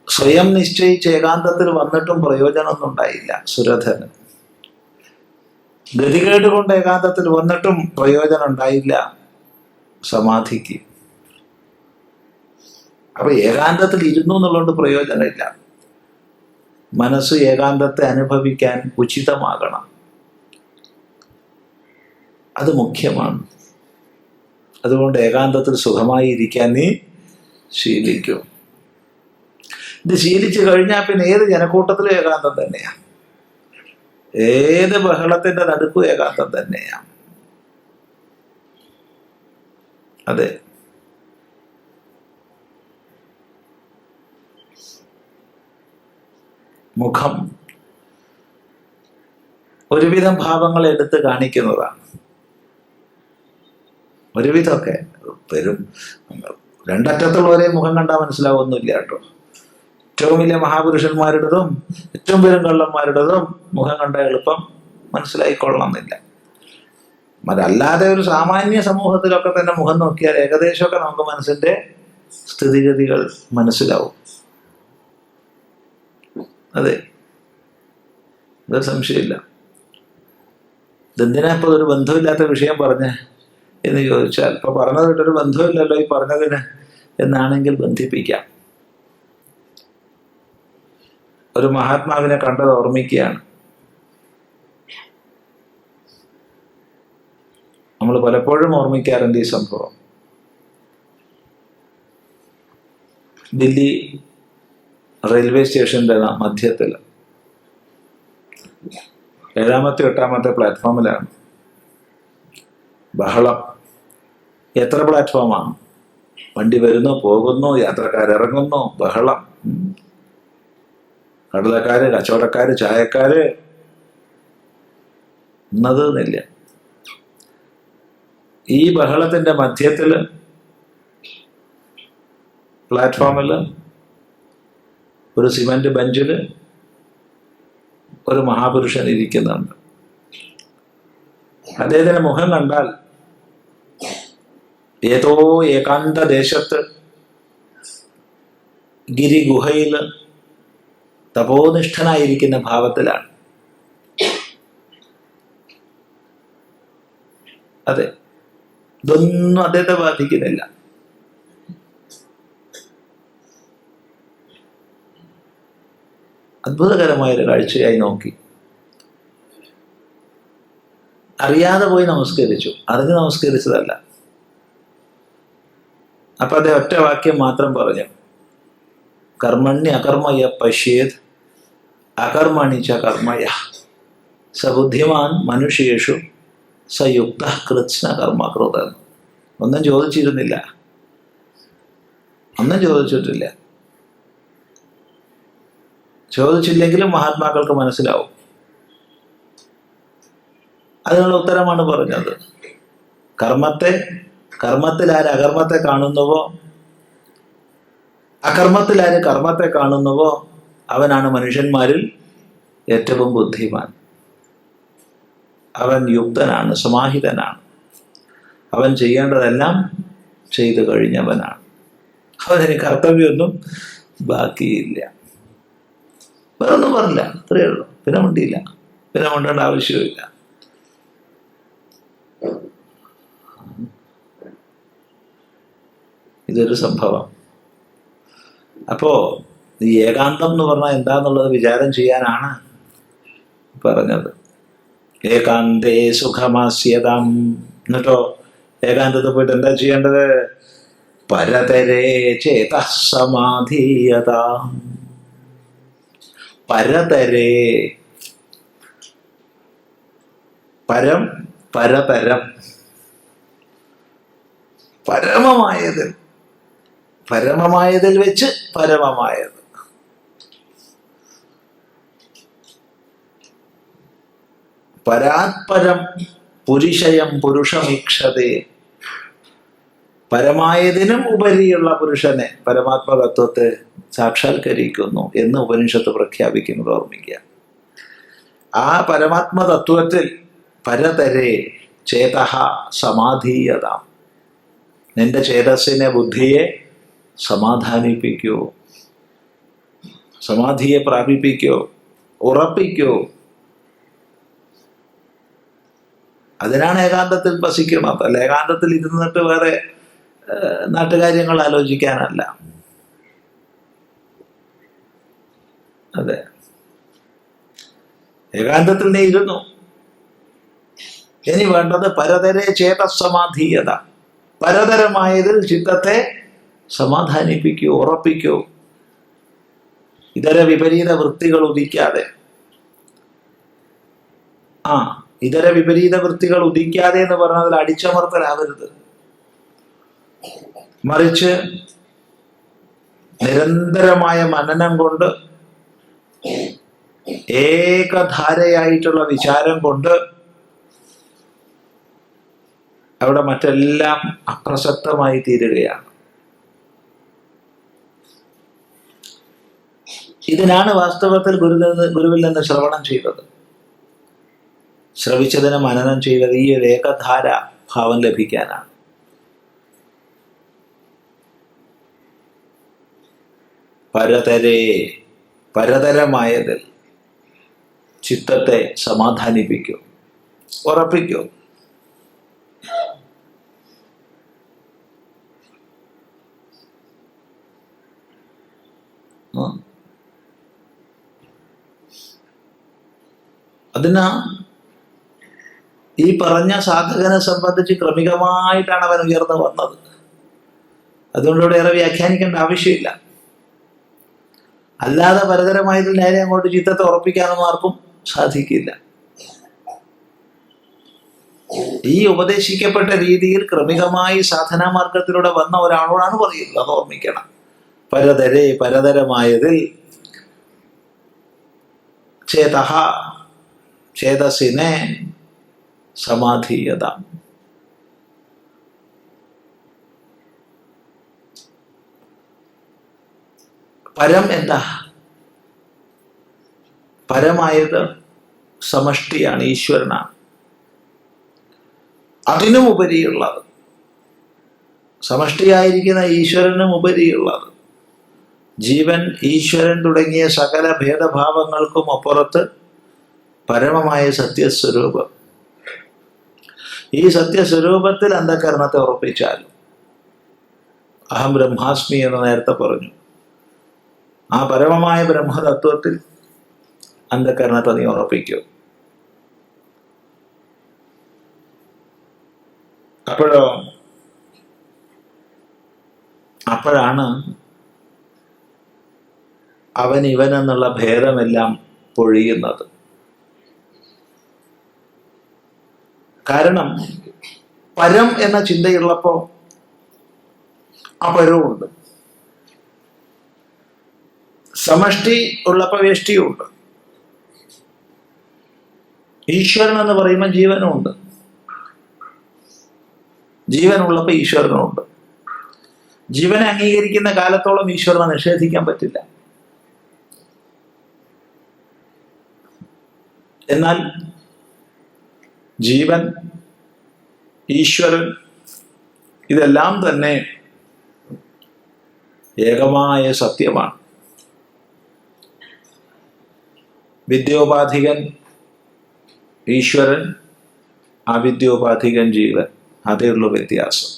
സ്വയം നിശ്ചയിച്ച് ഏകാന്തത്തിൽ വന്നിട്ടും പ്രയോജനമൊന്നും ഉണ്ടായില്ല സുരഥന്. ഗതികേട് കൊണ്ട് ഏകാന്തത്തിൽ വന്നിട്ടും പ്രയോജനം ഉണ്ടായില്ല സമാധിക്ക്. അപ്പൊ ഏകാന്തത്തിൽ ഇരുന്നു എന്നുള്ളതുകൊണ്ട് പ്രയോജനമില്ല. മനസ്സ് ഏകാന്തത്തെ അനുഭവിക്കാൻ ഉചിതമാകണം, അത് മുഖ്യമാണ്. അതുകൊണ്ട് ഏകാന്തത്തിൽ സുഖമായി ഇരിക്കാൻ നീ ശീലിക്കും. ഇത് ശീലിച്ചു കഴിഞ്ഞാൽ പിന്നെ ഏത് ജനക്കൂട്ടത്തിലും ഏകാന്തം തന്നെയാണ്, ഏത് ബഹളത്തിന്റെ നടുക്കും ഏകാന്തം തന്നെയാണ്. അതെ, മുഖം ഒരുവിധം ഭാവങ്ങൾ എടുത്ത് കാണിക്കുന്നതാണ്. ഒരുവിധമൊക്കെ വരും. രണ്ടറ്റത്തുള്ളവരെ മുഖം കണ്ടാൽ മനസ്സിലാവുന്നില്ല കേട്ടോ. ഏറ്റവും വലിയ മഹാപുരുഷന്മാരുടേതും ഏറ്റവും പേരും കള്ളന്മാരുടേതും മുഖം കണ്ട എളുപ്പം മനസ്സിലായിക്കൊള്ളണമെന്നില്ല. അതല്ലാതെ ഒരു സാമാന്യ സമൂഹത്തിലൊക്കെ തന്നെ മുഖം നോക്കിയാൽ ഏകദേശമൊക്കെ നമുക്ക് മനസ്സിന്റെ സ്ഥിതിഗതികൾ മനസ്സിലാവും. അതെ, ഇതൊരു സംശയമില്ല. ഇതെന്തിനാ ഇപ്പൊ ഒരു ബന്ധമില്ലാത്ത വിഷയം പറഞ്ഞേ എന്ന് ചോദിച്ചാൽ, ഇപ്പൊ പറഞ്ഞതിട്ടൊരു ബന്ധമില്ലല്ലോ ഈ പറഞ്ഞതിന് എന്നാണെങ്കിൽ ബന്ധിപ്പിക്കാം. ഒരു മഹാത്മാവിനെ കണ്ടത് ഓർമ്മിക്കുകയാണ്. നമ്മൾ പലപ്പോഴും ഓർമ്മിക്കാറുണ്ട് ഈ സംഭവം. ദില്ലി റെയിൽവേ സ്റ്റേഷന്റെ മധ്യത്തിൽ 7ാമത്തെ 8ാമത്തെ പ്ലാറ്റ്ഫോമിലാണ് ബഹളം. എത്ര പ്ലാറ്റ്ഫോമാണ്? വണ്ടി വരുന്നു, പോകുന്നു, യാത്രക്കാരിറങ്ങുന്നു, ബഹളം. കടലക്കാര്, കച്ചവടക്കാര്, ചായക്കാര്, ഇന്നതെന്നില്ല. ഈ ബഹളത്തിന്റെ മധ്യത്തില് പ്ലാറ്റ്ഫോമില് ഒരു സിമന്റ് ബെഞ്ചില് ഒരു മഹാപുരുഷൻ ഇരിക്കുന്നുണ്ട്. അദ്ദേഹത്തിന്റെ മുഖം കണ്ടാൽ ഏതോ ഏകാന്ത ദേശത്ത് ഗിരിഗുഹയിൽ തപോനിഷ്ഠനായിരിക്കുന്ന ഭാവത്തിലാണ്. അതെ, ഇതൊന്നും അദ്ദേഹത്തെ ബാധിക്കുന്നില്ല. അത്ഭുതകരമായൊരു കാഴ്ചയായി നോക്കി. അറിയാതെ പോയി നമസ്കരിച്ചു, അറിഞ്ഞ് നമസ്കരിച്ചതല്ല. അപ്പൊ അദ്ദേഹം ഒറ്റ വാക്യം മാത്രം പറഞ്ഞു, കർമ്മണ്യ അകർമ്മയ പശ്യേത് അകർമ്മണി ച കർമ്മയ സബുദ്ധിമാൻ മനുഷ്യേഷു സയുക്ത കൃത്സ്ന കർമ്മകൃത. ഒന്നും ചോദിച്ചിരുന്നില്ല, ഒന്നും ചോദിച്ചിട്ടില്ല. ചോദിച്ചില്ലെങ്കിലും മഹാത്മാക്കൾക്ക് മനസ്സിലാവും. അതിനുള്ള ഉത്തരമാണ് പറഞ്ഞത്. കർമ്മത്തിൽ ആര് അകർമ്മത്തെ കാണുന്നുവോ, അകർമ്മത്തിൽ ആര് കർമ്മത്തെ കാണുന്നുവോ അവനാണ് മനുഷ്യന്മാരിൽ ഏറ്റവും ബുദ്ധിമാൻ. അവൻ യുക്തനാണ്, സമാഹിതനാണ്. അവൻ ചെയ്യേണ്ടതെല്ലാം ചെയ്തു കഴിഞ്ഞവനാണ്. അവന് കർത്തവ്യമൊന്നും ബാക്കിയില്ല. വേറൊന്നും പറഞ്ഞില്ല, അത്രയേ ഉള്ളൂ. പിന്നെ മിണ്ടിയില്ല, പിന്നെ മിണ്ടേണ്ട ആവശ്യമില്ല. ഇതൊരു സംഭവം. അപ്പോ ഈ ഏകാന്തം എന്ന് പറഞ്ഞാൽ എന്താന്നുള്ളത് വിചാരം ചെയ്യാനാണ് പറഞ്ഞത്. ഏകാന്തേ സുഖമാസ്യതാം. എന്നിട്ടോ ഏകാന്തത്തിൽ പോയിട്ട് എന്താ ചെയ്യേണ്ടത്? പരതരേ ചേതഃ സമാധീയതാം. പരതരേ, പരം പരതരം, പരമമായതിൽ വെച്ച് പരമമായത്. പരാത്പരം പുരുഷയം പുരുഷമീക്ഷതേ. പരമായതിനും ഉപരിയുള്ള പുരുഷനെ, പരമാത്മതത്വത്തെ സാക്ഷാത്കരിക്കുന്നു എന്ന് ഉപനിഷത്ത് പ്രഖ്യാപിക്കുന്നത് ഓർമ്മിക്കുക. ആ പരമാത്മതത്വത്തിൽ പരതരേ ചേതഃ സമാധീയതാം. നിന്റെ ചേതസ്സിനെ, ബുദ്ധിയെ സമാധാനിപ്പിക്കൂ, സമാധിയെ പ്രാപിപ്പിക്കൂ, ഉറപ്പിക്കൂ. അതിനാണ് ഏകാന്തത്തിൽ വസിക്കുന്നത്. അല്ല ഏകാന്തത്തിൽ ഇരുന്നിട്ട് വേറെ നാട്ടുകാര്യങ്ങൾ ആലോചിക്കാനല്ല. അതെ, ഏകാന്തത്തിൽ നീ ഇരുന്നു. ഇനി വേണ്ടത് പരതരെ ചേതസമാധീയത. പരതരമായതിൽ ചിത്തത്തെ സമാധാനിപ്പിക്കൂ, ഉറപ്പിക്കൂ. ഇതര വിപരീത വൃത്തികൾ ഉദിക്കാതെ. ഇതര വിപരീത വൃത്തികൾ ഉദിക്കാതെ എന്ന് പറഞ്ഞതിൽ അടിച്ചമർത്തലാവരുത്. മറിച്ച് നിരന്തരമായ മനനം കൊണ്ട്, ഏകധാരയായിട്ടുള്ള വിചാരം കൊണ്ട് അവിടെ മറ്റെല്ലാം അപ്രസക്തമായി തീരുകയാണ്. ഇതിനാണ് വാസ്തവത്തിൽ ഗുരുവിൽ നിന്ന് ശ്രവണം ചെയ്തത്. ശ്രവിച്ചതിന് മനനം ചെയ്തത് ഈ ഒരു ഏകധാര ഭാവം ലഭിക്കാനാണ്. പരതരമായതിൽ ചിത്തത്തെ സമാധാനിപ്പിക്കൂ, ഉറപ്പിക്കൂ. അതിന് ഈ പറഞ്ഞ സാധകനെ സംബന്ധിച്ച് ക്രമികമായിട്ടാണ് അവൻ ഉയർന്നു വന്നത്. അതുകൊണ്ട് ഇവിടെ ഏറെ വ്യാഖ്യാനിക്കേണ്ട ആവശ്യമില്ല. അല്ലാതെ പരതരമായതിൽ നേരെ അങ്ങോട്ട് ചിത്തത്തെ ഉറപ്പിക്കാനൊന്നും ആർക്കും സാധിക്കില്ല. ഈ ഉപദേശിക്കപ്പെട്ട രീതിയിൽ ക്രമികമായി സാധനാ മാർഗത്തിലൂടെ വന്ന ഒരാളോടാണ് പറയുന്നത്. അത് ഓർമ്മിക്കണം. പരതരമായതിൽ ചേതസിനെ സമാധീയത. പരം എന്താ? പരമായത് സമഷ്ടിയാണ്, ഈശ്വരനാണ്. അതിനും ഉപരിയുള്ളത്, സമഷ്ടിയായിരിക്കുന്ന ഈശ്വരനും ഉപരിയുള്ളത്, ജീവൻ, ഈശ്വരൻ തുടങ്ങിയ സകല ഭേദഭാവങ്ങൾക്കും അപ്പുറത്ത് പരമമായ സത്യസ്വരൂപം. ഈ സത്യസ്വരൂപത്തിൽ അന്ധകരണത്തെ ഉറപ്പിച്ചാലും, അഹം ബ്രഹ്മാസ്മി എന്ന് നേരത്തെ പറഞ്ഞു, ആ പരമമായ ബ്രഹ്മതത്വത്തിൽ അന്ധകരണത്തെ നീ ഉറപ്പിക്കൂ. അപ്പോഴാണ് അവൻ ഇവനെന്നുള്ള ഭേദമെല്ലാം പൊഴിയുന്നത്. കാരണം പരം എന്ന ചിന്തയുള്ളപ്പോ അപരവുമുണ്ട്, സമഷ്ടി ഉള്ളപ്പോ വേഷ്ടിയുമുണ്ട്. ഈശ്വരൻ എന്ന് പറയുമ്പോൾ ജീവനുമുണ്ട്, ജീവനുള്ളപ്പോ ഈശ്വരനുമുണ്ട്. ജീവനെ അംഗീകരിക്കുന്ന കാലത്തോളം ഈശ്വരനെ നിഷേധിക്കാൻ പറ്റില്ല. എന്നാൽ ജീവൻ, ഈശ്വരൻ ഇതെല്ലാം തന്നെ ഏകമായ സത്യമാണ്. വിദ്യോപാധികൻ ഈശ്വരൻ, അവിദ്യോപാധികൻ ജീവൻ. അതേ ഉള്ളൂ വ്യത്യാസം.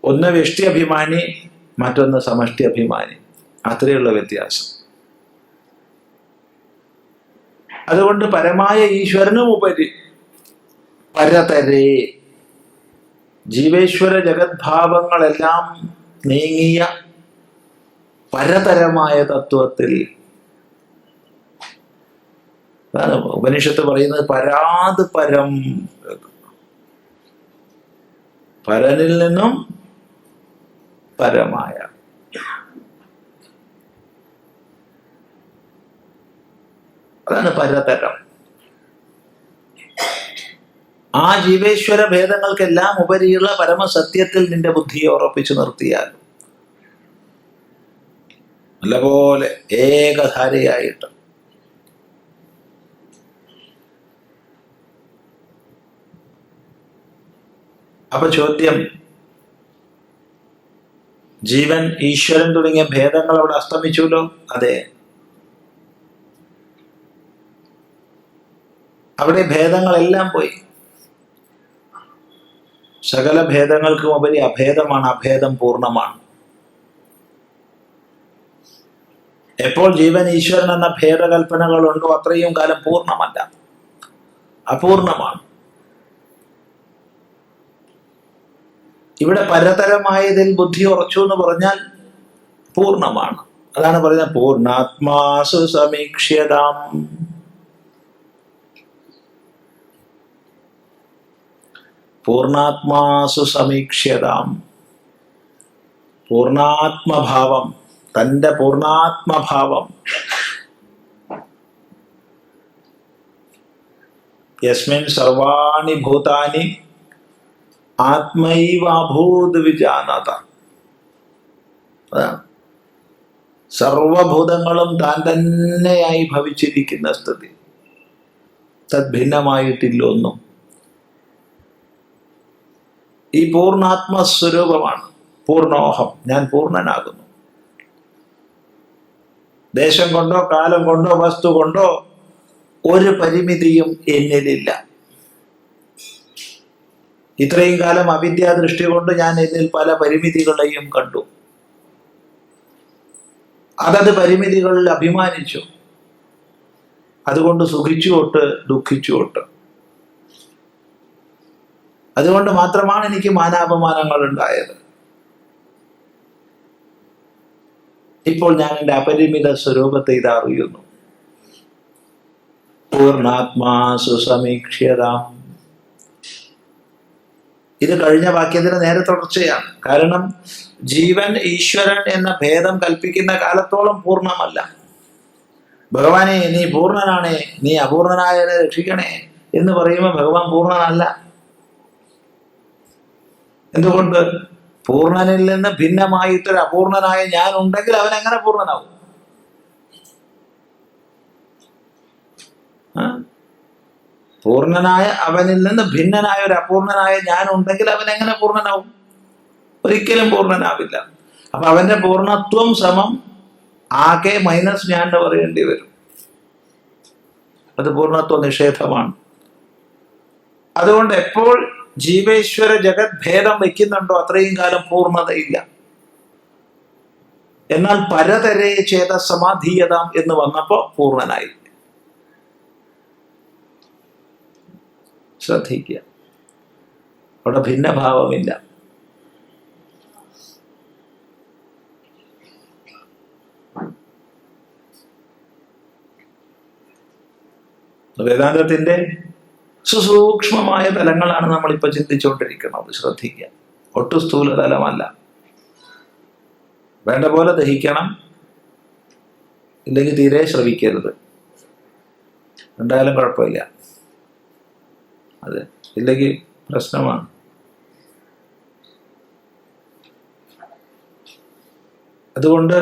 ഒന്ന് വ്യഷ്ടി അഭിമാനി, മറ്റൊന്ന് സമഷ്ടി അഭിമാനി. അത്രയുള്ള വ്യത്യാസം. അതുകൊണ്ട് പരമായ ഈശ്വരനും ഉപരി പരതരേ, ജീവേശ്വര ജഗദ്ഭാവങ്ങളെല്ലാം നീങ്ങിയ പരതരമായ തത്വത്തിൽ, അതാണ് ഉപനിഷത്ത് പറയുന്നത് പരാത് പരം. പരനിൽ നിന്നും പരമായ. അതാണ് പരതരം. ആ ജീവേശ്വര ഭേദങ്ങൾക്കെല്ലാം ഉപരിയുള്ള പരമസത്യത്തിൽ നിന്റെ ബുദ്ധിയെ ഉറപ്പിച്ചു നിർത്തിയാൽ നല്ലപോലെ ഏകധാരയായിട്ട് അപ്പൊ ചോദ്യം, ജീവൻ, ഈശ്വരൻ തുടങ്ങിയ ഭേദങ്ങൾ അവിടെ അസ്തമിച്ചുല്ലോ. അതെ, അവിടെ ഭേദങ്ങളെല്ലാം പോയി. സകല ഭേദങ്ങൾക്കും ഉപരി അഭേദമാണ്. അഭേദം പൂർണ്ണമാണ്. എപ്പോൾ ജീവൻ ഈശ്വരൻ എന്ന ഭേദകൽപ്പനകളുണ്ടോ അത്രയും കാലം പൂർണ്ണമല്ല, അപൂർണമാണ്. ഇവിടെ പരതരമായതിൽ ബുദ്ധി ഉറച്ചു എന്ന് പറഞ്ഞാൽ പൂർണ്ണമാണ്. അതാണ് പറയുന്നത് പൂർണ്ണാത്മാസു സമീക്ഷ്യതാം. പൂർണ്ണാത്മാസു സമീക്ഷ്യതാം. പൂർണ്ണാത്മഭാവം, തൻ്റെ പൂർണ്ണാത്മഭാവം. യസ്മിൻ സർവാണി ഭൂതാനി ആത്മൈവാഭൂത് വിജാനത. അതാണ് സർവഭൂതങ്ങളും താൻ തന്നെയായി ഭവിച്ചിരിക്കുന്ന സ്ഥിതി. തദ്ഭിന്നമായിട്ടില്ല ഒന്നും. ഈ പൂർണ്ണാത്മസ്വരൂപമാണ് പൂർണ്ണോഹം. ഞാൻ പൂർണ്ണനാകുന്നു. ദേശം കൊണ്ടോ കാലം കൊണ്ടോ വസ്തു കൊണ്ടോ ഒരു പരിമിതിയും എന്നിലില്ല. ഇത്രയും കാലം അവിദ്യാദൃഷ്ടി കൊണ്ട് ഞാൻ എന്നിൽ പല പരിമിതികളെയും കണ്ടു. അതത് പരിമിതികളിൽ അഭിമാനിച്ചു. അതുകൊണ്ട് സുഖിച്ചുകൊട്ട് ദുഃഖിച്ചുകൊട്ട്. അതുകൊണ്ട് മാത്രമാണ് എനിക്ക് മാനാപമാനങ്ങൾ ഉണ്ടായത്. ഇപ്പോൾ ഞാൻ എൻ്റെ അപരിമിത സ്വരൂപത്തെ ഇത് അറിയുന്നു. പൂർണ്ണാത്മാസു സമീക്ഷ്യതാം. ഇത് കഴിഞ്ഞ വാക്യത്തിന് നേരെ തുടർച്ചയാണ്. കാരണം ജീവൻ ഈശ്വരൻ എന്ന ഭേദം കൽപ്പിക്കുന്ന കാലത്തോളം പൂർണ്ണമല്ല. ഭഗവാനെ നീ പൂർണ്ണനാണേ, നീ അപൂർണനായവനെ രക്ഷിക്കണേ എന്ന് പറയുമ്പോൾ ഭഗവാൻ പൂർണ്ണനല്ല. എന്തുകൊണ്ട്? പൂർണ്ണനിൽ നിന്ന് ഭിന്നമായിട്ടൊരു അപൂർണനായ ഞാൻ ഉണ്ടെങ്കിൽ അവൻ എങ്ങനെ പൂർണ്ണനാവും? പൂർണ്ണനായ അവനിൽ നിന്ന് ഭിന്നനായ ഒരു അപൂർണനായ ഞാൻ ഉണ്ടെങ്കിൽ അവൻ എങ്ങനെ പൂർണ്ണനാവും? ഒരിക്കലും പൂർണ്ണനാവില്ല. അപ്പൊ അവന്റെ പൂർണ്ണത്വം സമം ആകെ മൈനസ് ഞാൻ എന്ന് പറയേണ്ടി വരും. അത് പൂർണ്ണത്വ നിഷേധമാണ്. അതുകൊണ്ട് എപ്പോൾ ജീവേശ്വര ജഗത് ഭേദം വയ്ക്കുന്നുണ്ടോ അത്രയും കാലം പൂർണ്ണതയില്ല. എന്നാൽ പരതരേ ചേത സമാധീയതാം എന്ന് വന്നപ്പോ പൂർണ്ണനായി. ശ്രദ്ധിക്കുക, അവിടെ ഭിന്നഭാവമില്ല. വേദാന്തത്തിന്റെ സുസൂക്ഷ്മമായ തലങ്ങളാണ് നമ്മളിപ്പോൾ ചിന്തിച്ചുകൊണ്ടിരിക്കുന്നത്. ശ്രദ്ധിക്കുക, ഒട്ടും സ്ഥൂല തലമല്ല. വേണ്ട പോലെ ദഹിക്കണം, ഇല്ലെങ്കിൽ തീരെ ശ്രവിക്കരുത്. എന്തായാലും കുഴപ്പമില്ല, അതെ, ഇല്ലെങ്കിൽ പ്രശ്നമാണ്. അതുകൊണ്ട്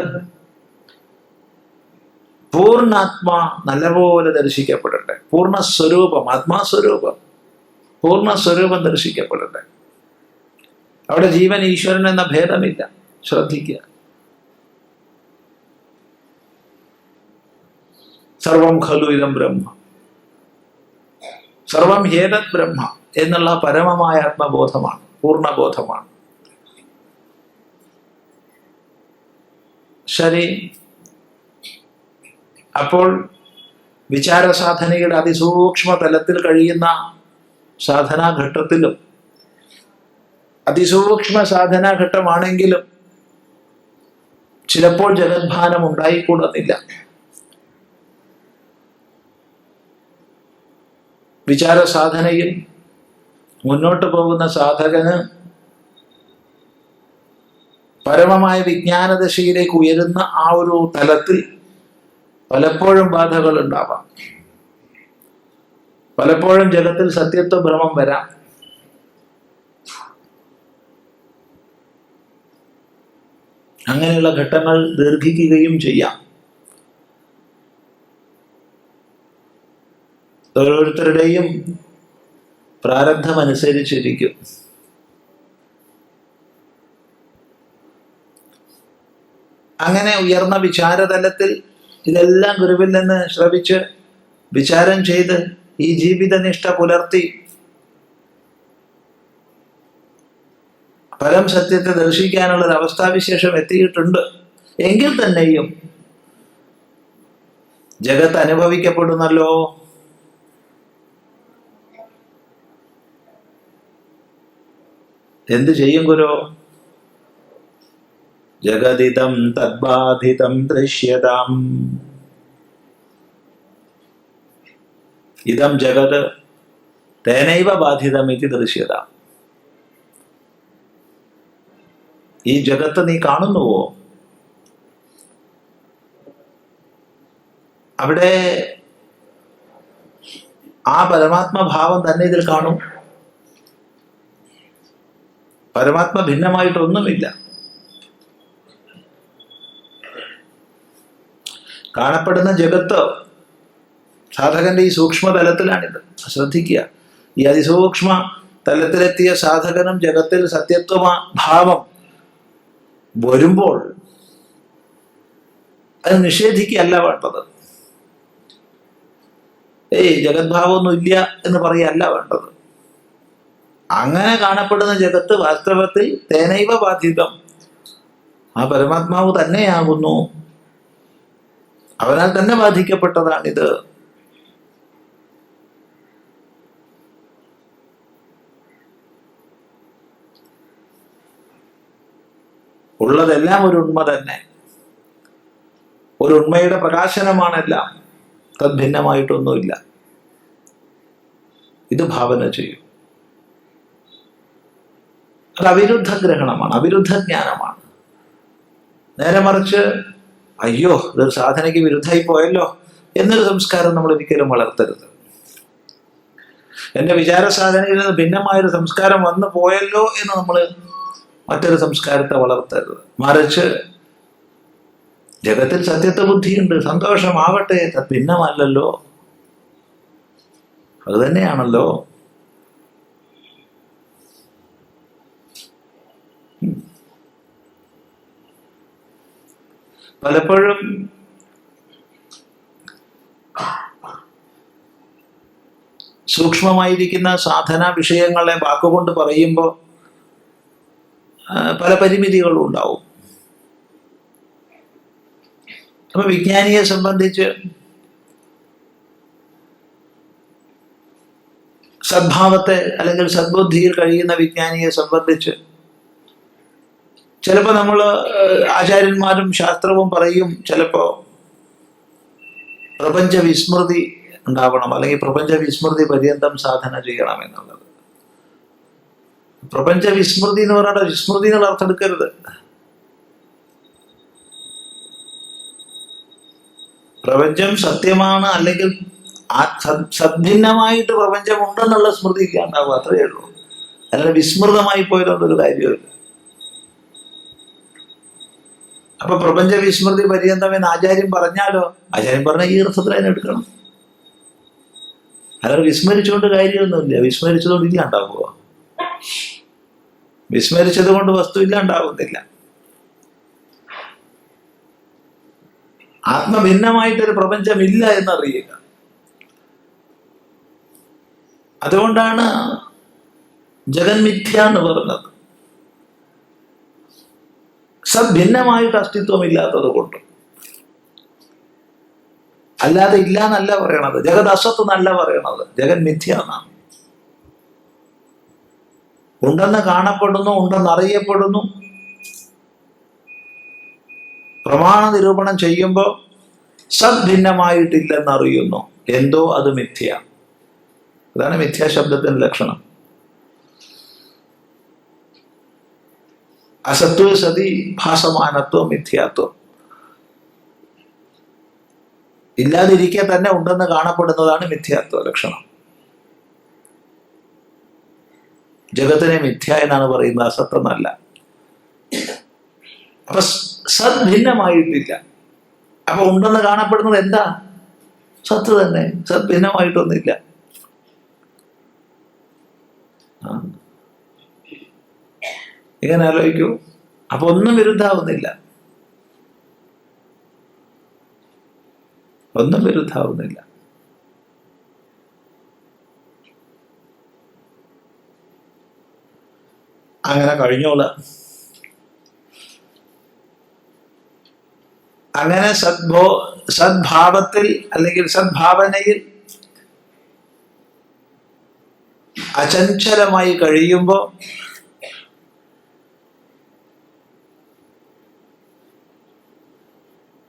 പൂർണ്ണാത്മാ നല്ലപോലെ ദർശിക്കപ്പെടട്ടെ. പൂർണ്ണസ്വരൂപം, ആത്മാസ്വരൂപം, പൂർണ്ണസ്വരൂപം ദർശിക്കപ്പെടട്ടെ. അവിടെ ജീവൻ ഈശ്വരൻ എന്ന ഭേദമില്ല. ശ്രദ്ധിക്കുക, സർവം ഖലു ഇദം ബ്രഹ്മ, സർവം ഹേതത് ബ്രഹ്മ എന്നുള്ള പരമമായ ആത്മബോധമാണ്, പൂർണ്ണബോധമാണ്. ശരി, അപ്പോൾ വിചാര സാധനയുടെ അതിസൂക്ഷ്മ തലത്തിൽ കഴിയുന്ന സാധനാഘട്ടത്തിലും, അതിസൂക്ഷ്മ സാധനാഘട്ടമാണെങ്കിലും ചിലപ്പോൾ ജഗദ്ഭാനം ഉണ്ടായിക്കൂടുന്നില്ല. വിചാര സാധനയിൽ മുന്നോട്ട് പോകുന്ന സാധകന് പരമമായ വിജ്ഞാനദശയിലേക്ക് ഉയരുന്ന ആ ഒരു തലത്തിൽ പലപ്പോഴും ബാധകൾ ഉണ്ടാവാം. പലപ്പോഴും ജഗത്തിൽ സത്യത്വ ഭ്രമം വരാം. അങ്ങനെയുള്ള ഘട്ടങ്ങൾ ദീർഘിക്കുകയും ചെയ്യാം. ഓരോരുത്തരുടെയും പ്രാരബ്ധമനുസരിച്ചിരിക്കും. അങ്ങനെ ഉയർന്ന വിചാരതലത്തിൽ ഇതെല്ലാം ഗുരുവിൽ നിന്ന് ശ്രവിച്ച് വിചാരം ചെയ്ത് ഈ ജീവിതനിഷ്ഠ പുലർത്തി പരം സത്യത്തെ ദർശിക്കാനുള്ള ഒരു അവസ്ഥാവിശേഷം എത്തിയിട്ടുണ്ട്. എങ്കിൽ തന്നെയും ജഗത്ത് അനുഭവിക്കപ്പെടുന്നല്ലോ. എന്ത് ചെയ്യും ഗുരു? ജഗതിദം തദ്ബാധിതം ദൃശ്യതാം. ഇതം ജഗത് തേനൈവ ബാധിതം ഇതി ദൃശ്യതാം. ഈ ജഗത്ത് നീ കാണുന്നുവോ? അവിടെ ആ പരമാത്മഭാവം തന്നെ ഇതിൽ കാണും. പരമാത്മ ഭിന്നമായിട്ടൊന്നുമില്ല. കാണപ്പെടുന്ന ജഗത്ത് സാധകന്റെ ഈ സൂക്ഷ്മ തലത്തിലാണിത്. ശ്രദ്ധിക്കുക, ഈ അതിസൂക്ഷ്മ തലത്തിലെത്തിയ സാധകനും ജഗത്തിൽ സത്യത്വ ഭാവം വരുമ്പോൾ അത് നിഷേധിക്കുകയല്ല വേണ്ടത്. ജഗദ്ഭാവമൊന്നും ഇല്ല എന്ന് പറയല്ല വേണ്ടത്. അങ്ങനെ കാണപ്പെടുന്ന ജഗത്ത് വാസ്തവത്തിൽ തേനൈവ ബാധിതം, ആ പരമാത്മാവ് തന്നെയാകുന്നു, അവനാൽ തന്നെ ബാധിക്കപ്പെട്ടതാണിത്. ഉള്ളതെല്ലാം ഒരു ഉണ്മ തന്നെ, ഒരു ഉണ്മയുടെ പ്രകാശനമാണെല്ലാം, തദ്ഭിന്നമായിട്ടൊന്നുമില്ല. ഇത് ഭാവന ചെയ്യും. അത് അവിരുദ്ധ ഗ്രഹണമാണ്, അവിരുദ്ധ ജ്ഞാനമാണ്. നേരെ മറിച്ച് അയ്യോ ഇതൊരു സാധനയ്ക്ക് വിരുദ്ധമായി പോയല്ലോ എന്നൊരു സംസ്കാരം നമ്മൾ ഒരിക്കലും വളർത്തരുത്. എൻ്റെ വിചാര സാധനയിൽ നിന്ന് ഭിന്നമായൊരു സംസ്കാരം വന്നു പോയല്ലോ എന്ന് നമ്മൾ മറ്റൊരു സംസ്കാരത്തെ വളർത്തരുത്. മറിച്ച് ജഗത്തിൽ സത്യത്വ ബുദ്ധിയുണ്ട്, സന്തോഷമാവട്ടെ, അത് ഭിന്നമല്ലല്ലോ, അത് തന്നെയാണല്ലോ. പലപ്പോഴും സൂക്ഷ്മമായിരിക്കുന്ന സാധന വിഷയങ്ങളെ വാക്കുകൊണ്ട് പറയുമ്പോൾ പല പരിമിതികളും ഉണ്ടാവും. അപ്പൊ വിജ്ഞാനിയെ സംബന്ധിച്ച് സദ്ഭാവത്തെ അല്ലെങ്കിൽ സദ്ബുദ്ധിയിൽ കഴിയുന്ന വിജ്ഞാനിയെ സംബന്ധിച്ച് ചിലപ്പോൾ നമ്മൾ ആചാര്യന്മാരും ശാസ്ത്രവും പറയും, ചിലപ്പോൾ പ്രപഞ്ച വിസ്മൃതി ഉണ്ടാവണം, അല്ലെങ്കിൽ പ്രപഞ്ച വിസ്മൃതി പര്യന്തം സാധന ചെയ്യണം എന്നുള്ളത്. പ്രപഞ്ച വിസ്മൃതി എന്ന് പറഞ്ഞാൽ വിസ്മൃതി എന്നുള്ള അർത്ഥം എടുക്കരുത്. പ്രപഞ്ചം സത്യമാണ്, അല്ലെങ്കിൽ സദ്ഭിന്നമായിട്ട് പ്രപഞ്ചം ഉണ്ടെന്നുള്ള സ്മൃതി ഇല്ലാണ്ടാവും, അത്രയേ ഉള്ളൂ. അല്ലാതെ വിസ്മൃതമായി പോയതുകൊണ്ടൊരു കാര്യമില്ല. അപ്പൊ പ്രപഞ്ച വിസ്മൃതി പര്യന്തം എന്ന് ആചാര്യം പറഞ്ഞാലോ, ആചാര്യം പറഞ്ഞാൽ ഈ അർത്ഥത്തിൽ അതിനെ എടുക്കണം. അല്ലാതെ വിസ്മരിച്ചുകൊണ്ട് കാര്യമൊന്നുമില്ല. വിസ്മരിച്ചതുകൊണ്ട് ഇല്ലാണ്ടാവുക, വിസ്മരിച്ചത് കൊണ്ട് വസ്തു ഇല്ലാണ്ടാവുന്നില്ല. ആത്മഭിന്നമായിട്ടൊരു പ്രപഞ്ചമില്ല എന്നറിയുക. അതുകൊണ്ടാണ് ജഗന്മിഥ്യ എന്ന് പറഞ്ഞത്. സദ്ഭിന്നമായിട്ട് അസ്തിത്വമില്ലാത്തത് കൊണ്ട്. അല്ലാതെ ഇല്ല എന്നല്ല പറയണത്, ജഗത് അസത്ത് എന്നല്ല പറയണത്, ജഗന്മിഥ്യ എന്നാണ്. ഉണ്ടെന്ന് കാണപ്പെടുന്നു, ഉണ്ടെന്ന് അറിയപ്പെടുന്നു. പ്രമാണ നിരൂപണം ചെയ്യുമ്പോൾ സദ്ഭിന്നമായിട്ടില്ലെന്നറിയുന്നു, എന്തോ അത് മിഥ്യ. അതാണ് മിഥ്യാശബ്ദത്തിന്റെ ലക്ഷണം. അസത്വ സതി ഭാസമാനത്വം മിഥ്യാത്വം. ഇല്ലാതിരിക്കെ തന്നെ ഉണ്ടെന്ന് കാണപ്പെടുന്നതാണ് മിഥ്യാത്വ ലക്ഷണം. ജഗത്തിനെ മിഥ്യ എന്നാണ് പറയുന്നത്, അസത്തെന്നല്ല. അപ്പൊ സദ്ഭിന്നമായിട്ടില്ല. അപ്പൊ ഉണ്ടെന്ന് കാണപ്പെടുന്നത് എന്താ? സത്ത് തന്നെ, സദ്ഭിന്നമായിട്ടൊന്നുമില്ല. ഇങ്ങനെ ആലോചിക്കൂ. അപ്പൊ ഒന്നും വിരുദ്ധാവുന്നില്ല. ഒന്നും വിരുദ്ധാവുന്നില്ല. അങ്ങനെ കഴിഞ്ഞോളാം. അങ്ങനെ സദ്ഭാവത്തിൽ അല്ലെങ്കിൽ സദ്ഭാവനയിൽ അചഞ്ചലമായി കഴിയുമ്പോൾ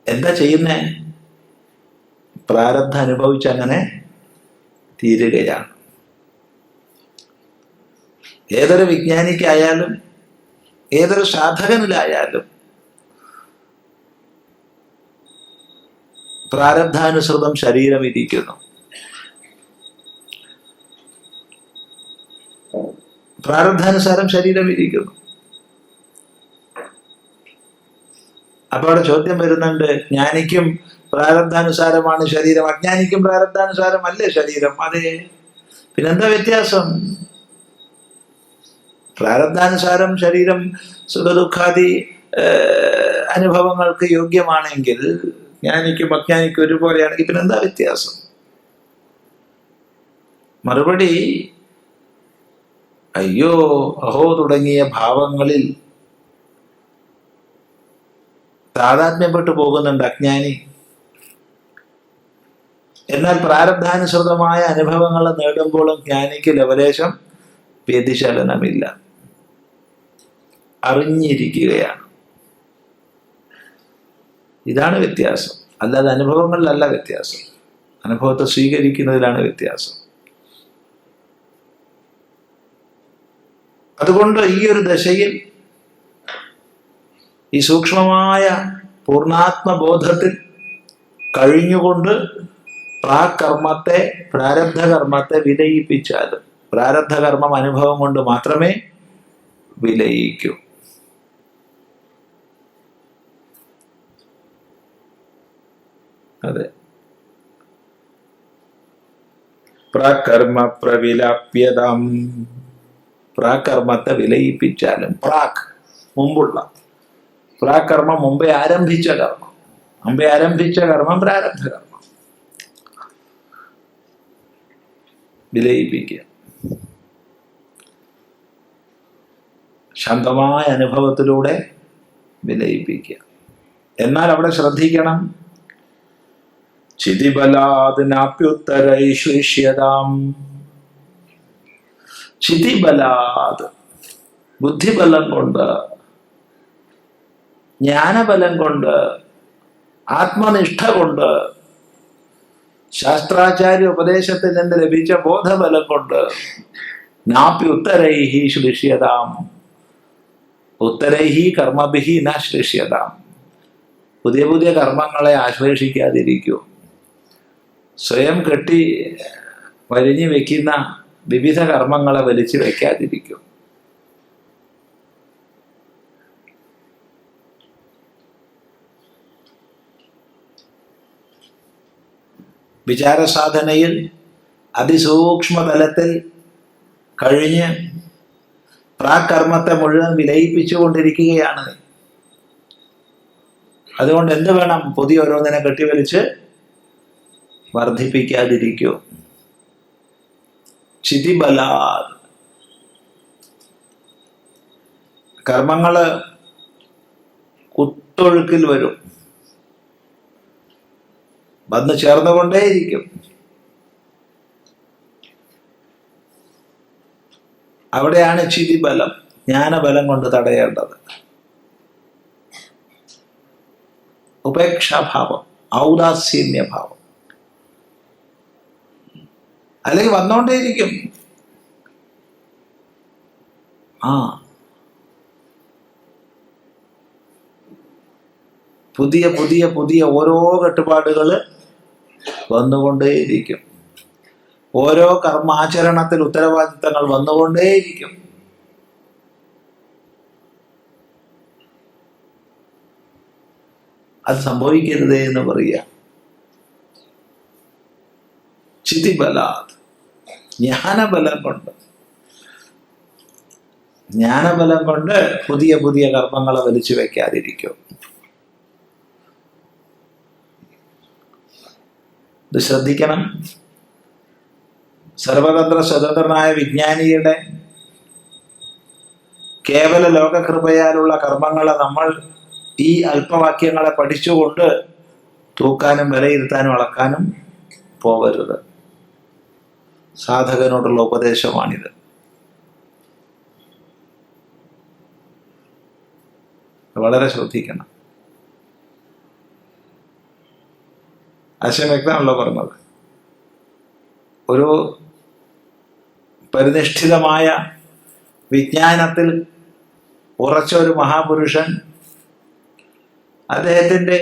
എന്താ ചെയ്യുന്നേ? പ്രാരബ്ധം അനുഭവിച്ചങ്ങനെ തീരുകയാണ്. ഏതൊരു വിജ്ഞാനിക്കായാലും ഏതൊരു സാധകനിലായാലും പ്രാരബ്ധാനുസൃതം ശരീരം ഇരിക്കുന്നു. പ്രാരബ്ധാനുസാരം ശരീരം ഇരിക്കുന്നു. അപ്പൊ അവിടെ ചോദ്യം വരുന്നുണ്ട്, ജ്ഞാനിക്കും പ്രാരബ്ധാനുസാരമാണ് ശരീരം, അജ്ഞാനിക്കും പ്രാരബ്ധാനുസാരമല്ലേ ശരീരം? അതെ, പിന്നെന്താ വ്യത്യാസം? പ്രാരബ്ധാനുസാരം ശരീരം സുഖദുഃഖാദി അനുഭവങ്ങൾക്ക് യോഗ്യമാണെങ്കിൽ ജ്ഞാനിക്കും അജ്ഞാനിക്കും ഒരുപോലെയാണെങ്കിൽ പിന്നെന്താ വ്യത്യാസം? മറുപടി, അയ്യോ അഹോ തുടങ്ങിയ ഭാവങ്ങളിൽ താതാത്മ്യപ്പെട്ടു പോകുന്നുണ്ട് അജ്ഞാനി. എന്നാൽ പ്രാരബ്ധാനുസൃതമായ അനുഭവങ്ങൾ നേടുമ്പോഴും ജ്ഞാനിക്ക് ലവലേശം വ്യതിചലനമില്ല, അറിഞ്ഞിരിക്കുകയാണ്. ഇതാണ് വ്യത്യാസം. അല്ലാതെ അനുഭവങ്ങളിലല്ല വ്യത്യാസം, അനുഭവത്തെ സ്വീകരിക്കുന്നതിലാണ് വ്യത്യാസം. അതുകൊണ്ട് ഈ ഒരു ദശയിൽ ഈ സൂക്ഷ്മമായ പൂർണ്ണാത്മബോധത്തിൽ കഴിഞ്ഞുകൊണ്ട് പ്രാകർമ്മത്തെ പ്രാരബ്ധകർമ്മത്തെ വിലയിപ്പിച്ചാലും പ്രാരബ്ധകർമ്മം അനുഭവം കൊണ്ട് മാത്രമേ വിലയിക്കൂ. അതെ, പ്രാകർമ്മ പ്രവിലാപ്യതാം. പ്രാകർമ്മത്തെ വിലയിപ്പിച്ചാലും, മുമ്പുള്ള പ്രാകർമ്മം മുമ്പേ ആരംഭിച്ച കർമ്മം പ്രാരബ്ധകർമ്മം വിലയിപ്പിക്കുക. ശാന്തമായ അനുഭവത്തിലൂടെ വിലയിപ്പിക്കുക. എന്നാൽ അവിടെ ശ്രദ്ധിക്കണം, ചിതിബലാത് നാപ്യുത്തരൈശ്ലിഷ്യതാം. ചിതിബലാത് ബുദ്ധിബലം കൊണ്ട്, ജ്ഞാനബലം കൊണ്ട്, ആത്മനിഷ്ഠ കൊണ്ട്, ശാസ്ത്രാചാര്യ ഉപദേശത്തിൽ നിന്ന് ലഭിച്ച ബോധബലം കൊണ്ട് നാപ്യുത്തരൈഹി ശ്ലിഷ്യതാം. ഉത്തരൈഹി കർമ്മഭിഹി ന ശ്ലിഷ്യതാം. പുതിയ പുതിയ കർമ്മങ്ങളെ ആശ്ലേഷിക്കാതിരിക്കൂ. സ്വയം കെട്ടി വരിഞ്ഞു വെക്കുന്ന വിവിധ കർമ്മങ്ങളെ വലിച്ചു വെക്കാതിരിക്കൂ. വിചാരസാധനയിൽ അതിസൂക്ഷ്മതലത്തിൽ കഴിഞ്ഞ് പ്രാകർമ്മത്തെ മുഴുവൻ വിലയിപ്പിച്ചുകൊണ്ടിരിക്കുകയാണ്. അതുകൊണ്ട് എന്ത് വേണം? പുതിയ ഓരോന്നിനെ കെട്ടിവലിച്ച് വർദ്ധിപ്പിക്കാതിരിക്കൂ. ചിതിബലാത്. കർമ്മങ്ങള് കുത്തൊഴുക്കിൽ വരും, വന്ന് ചേർന്നുകൊണ്ടേയിരിക്കും. അവിടെയാണ് ചിതിബലം, ജ്ഞാനബലം കൊണ്ട് തടയേണ്ടത്. ഉപേക്ഷാഭാവം, ഔദാസീന്യഭാവം. അല്ലെങ്കിൽ വന്നുകൊണ്ടേയിരിക്കും. പുതിയ പുതിയ പുതിയ ഓരോ കെട്ടുപാടുകൾ വന്നുകൊണ്ടേയിരിക്കും. ഓരോ കർമാചരണത്തിൽ ഉത്തരവാദിത്തങ്ങൾ വന്നുകൊണ്ടേയിരിക്കും. അത് സംഭവിക്കരുതേ എന്ന് പറയുക. ചിതിബലാത്, ജ്ഞാനബലം കൊണ്ട് പുതിയ പുതിയ കർമ്മങ്ങളെ വലിച്ചു വെക്കാതിരിക്കും. ഇത് ശ്രദ്ധിക്കണം. സർവതന്ത്ര സ്വതന്ത്രനായ വിജ്ഞാനിയുടെ കേവല ലോകകൃപയാലുള്ള കർമ്മങ്ങളെ നമ്മൾ ഈ അല്പവാക്യങ്ങളെ പഠിച്ചുകൊണ്ട് തൂക്കാനും വിലയിരുത്താനും അളക്കാനും പോകരുത്. സാധകനോടുള്ള ഉപദേശമാണിത്. വളരെ ശ്രദ്ധിക്കണം. ആശയം വ്യക്തമാണല്ലോ പറഞ്ഞത്. ഒരു പരിനിഷ്ഠിതമായ വിജ്ഞാനത്തിൽ ഉറച്ച ഒരു മഹാപുരുഷൻ അദ്ദേഹത്തിൻ്റെ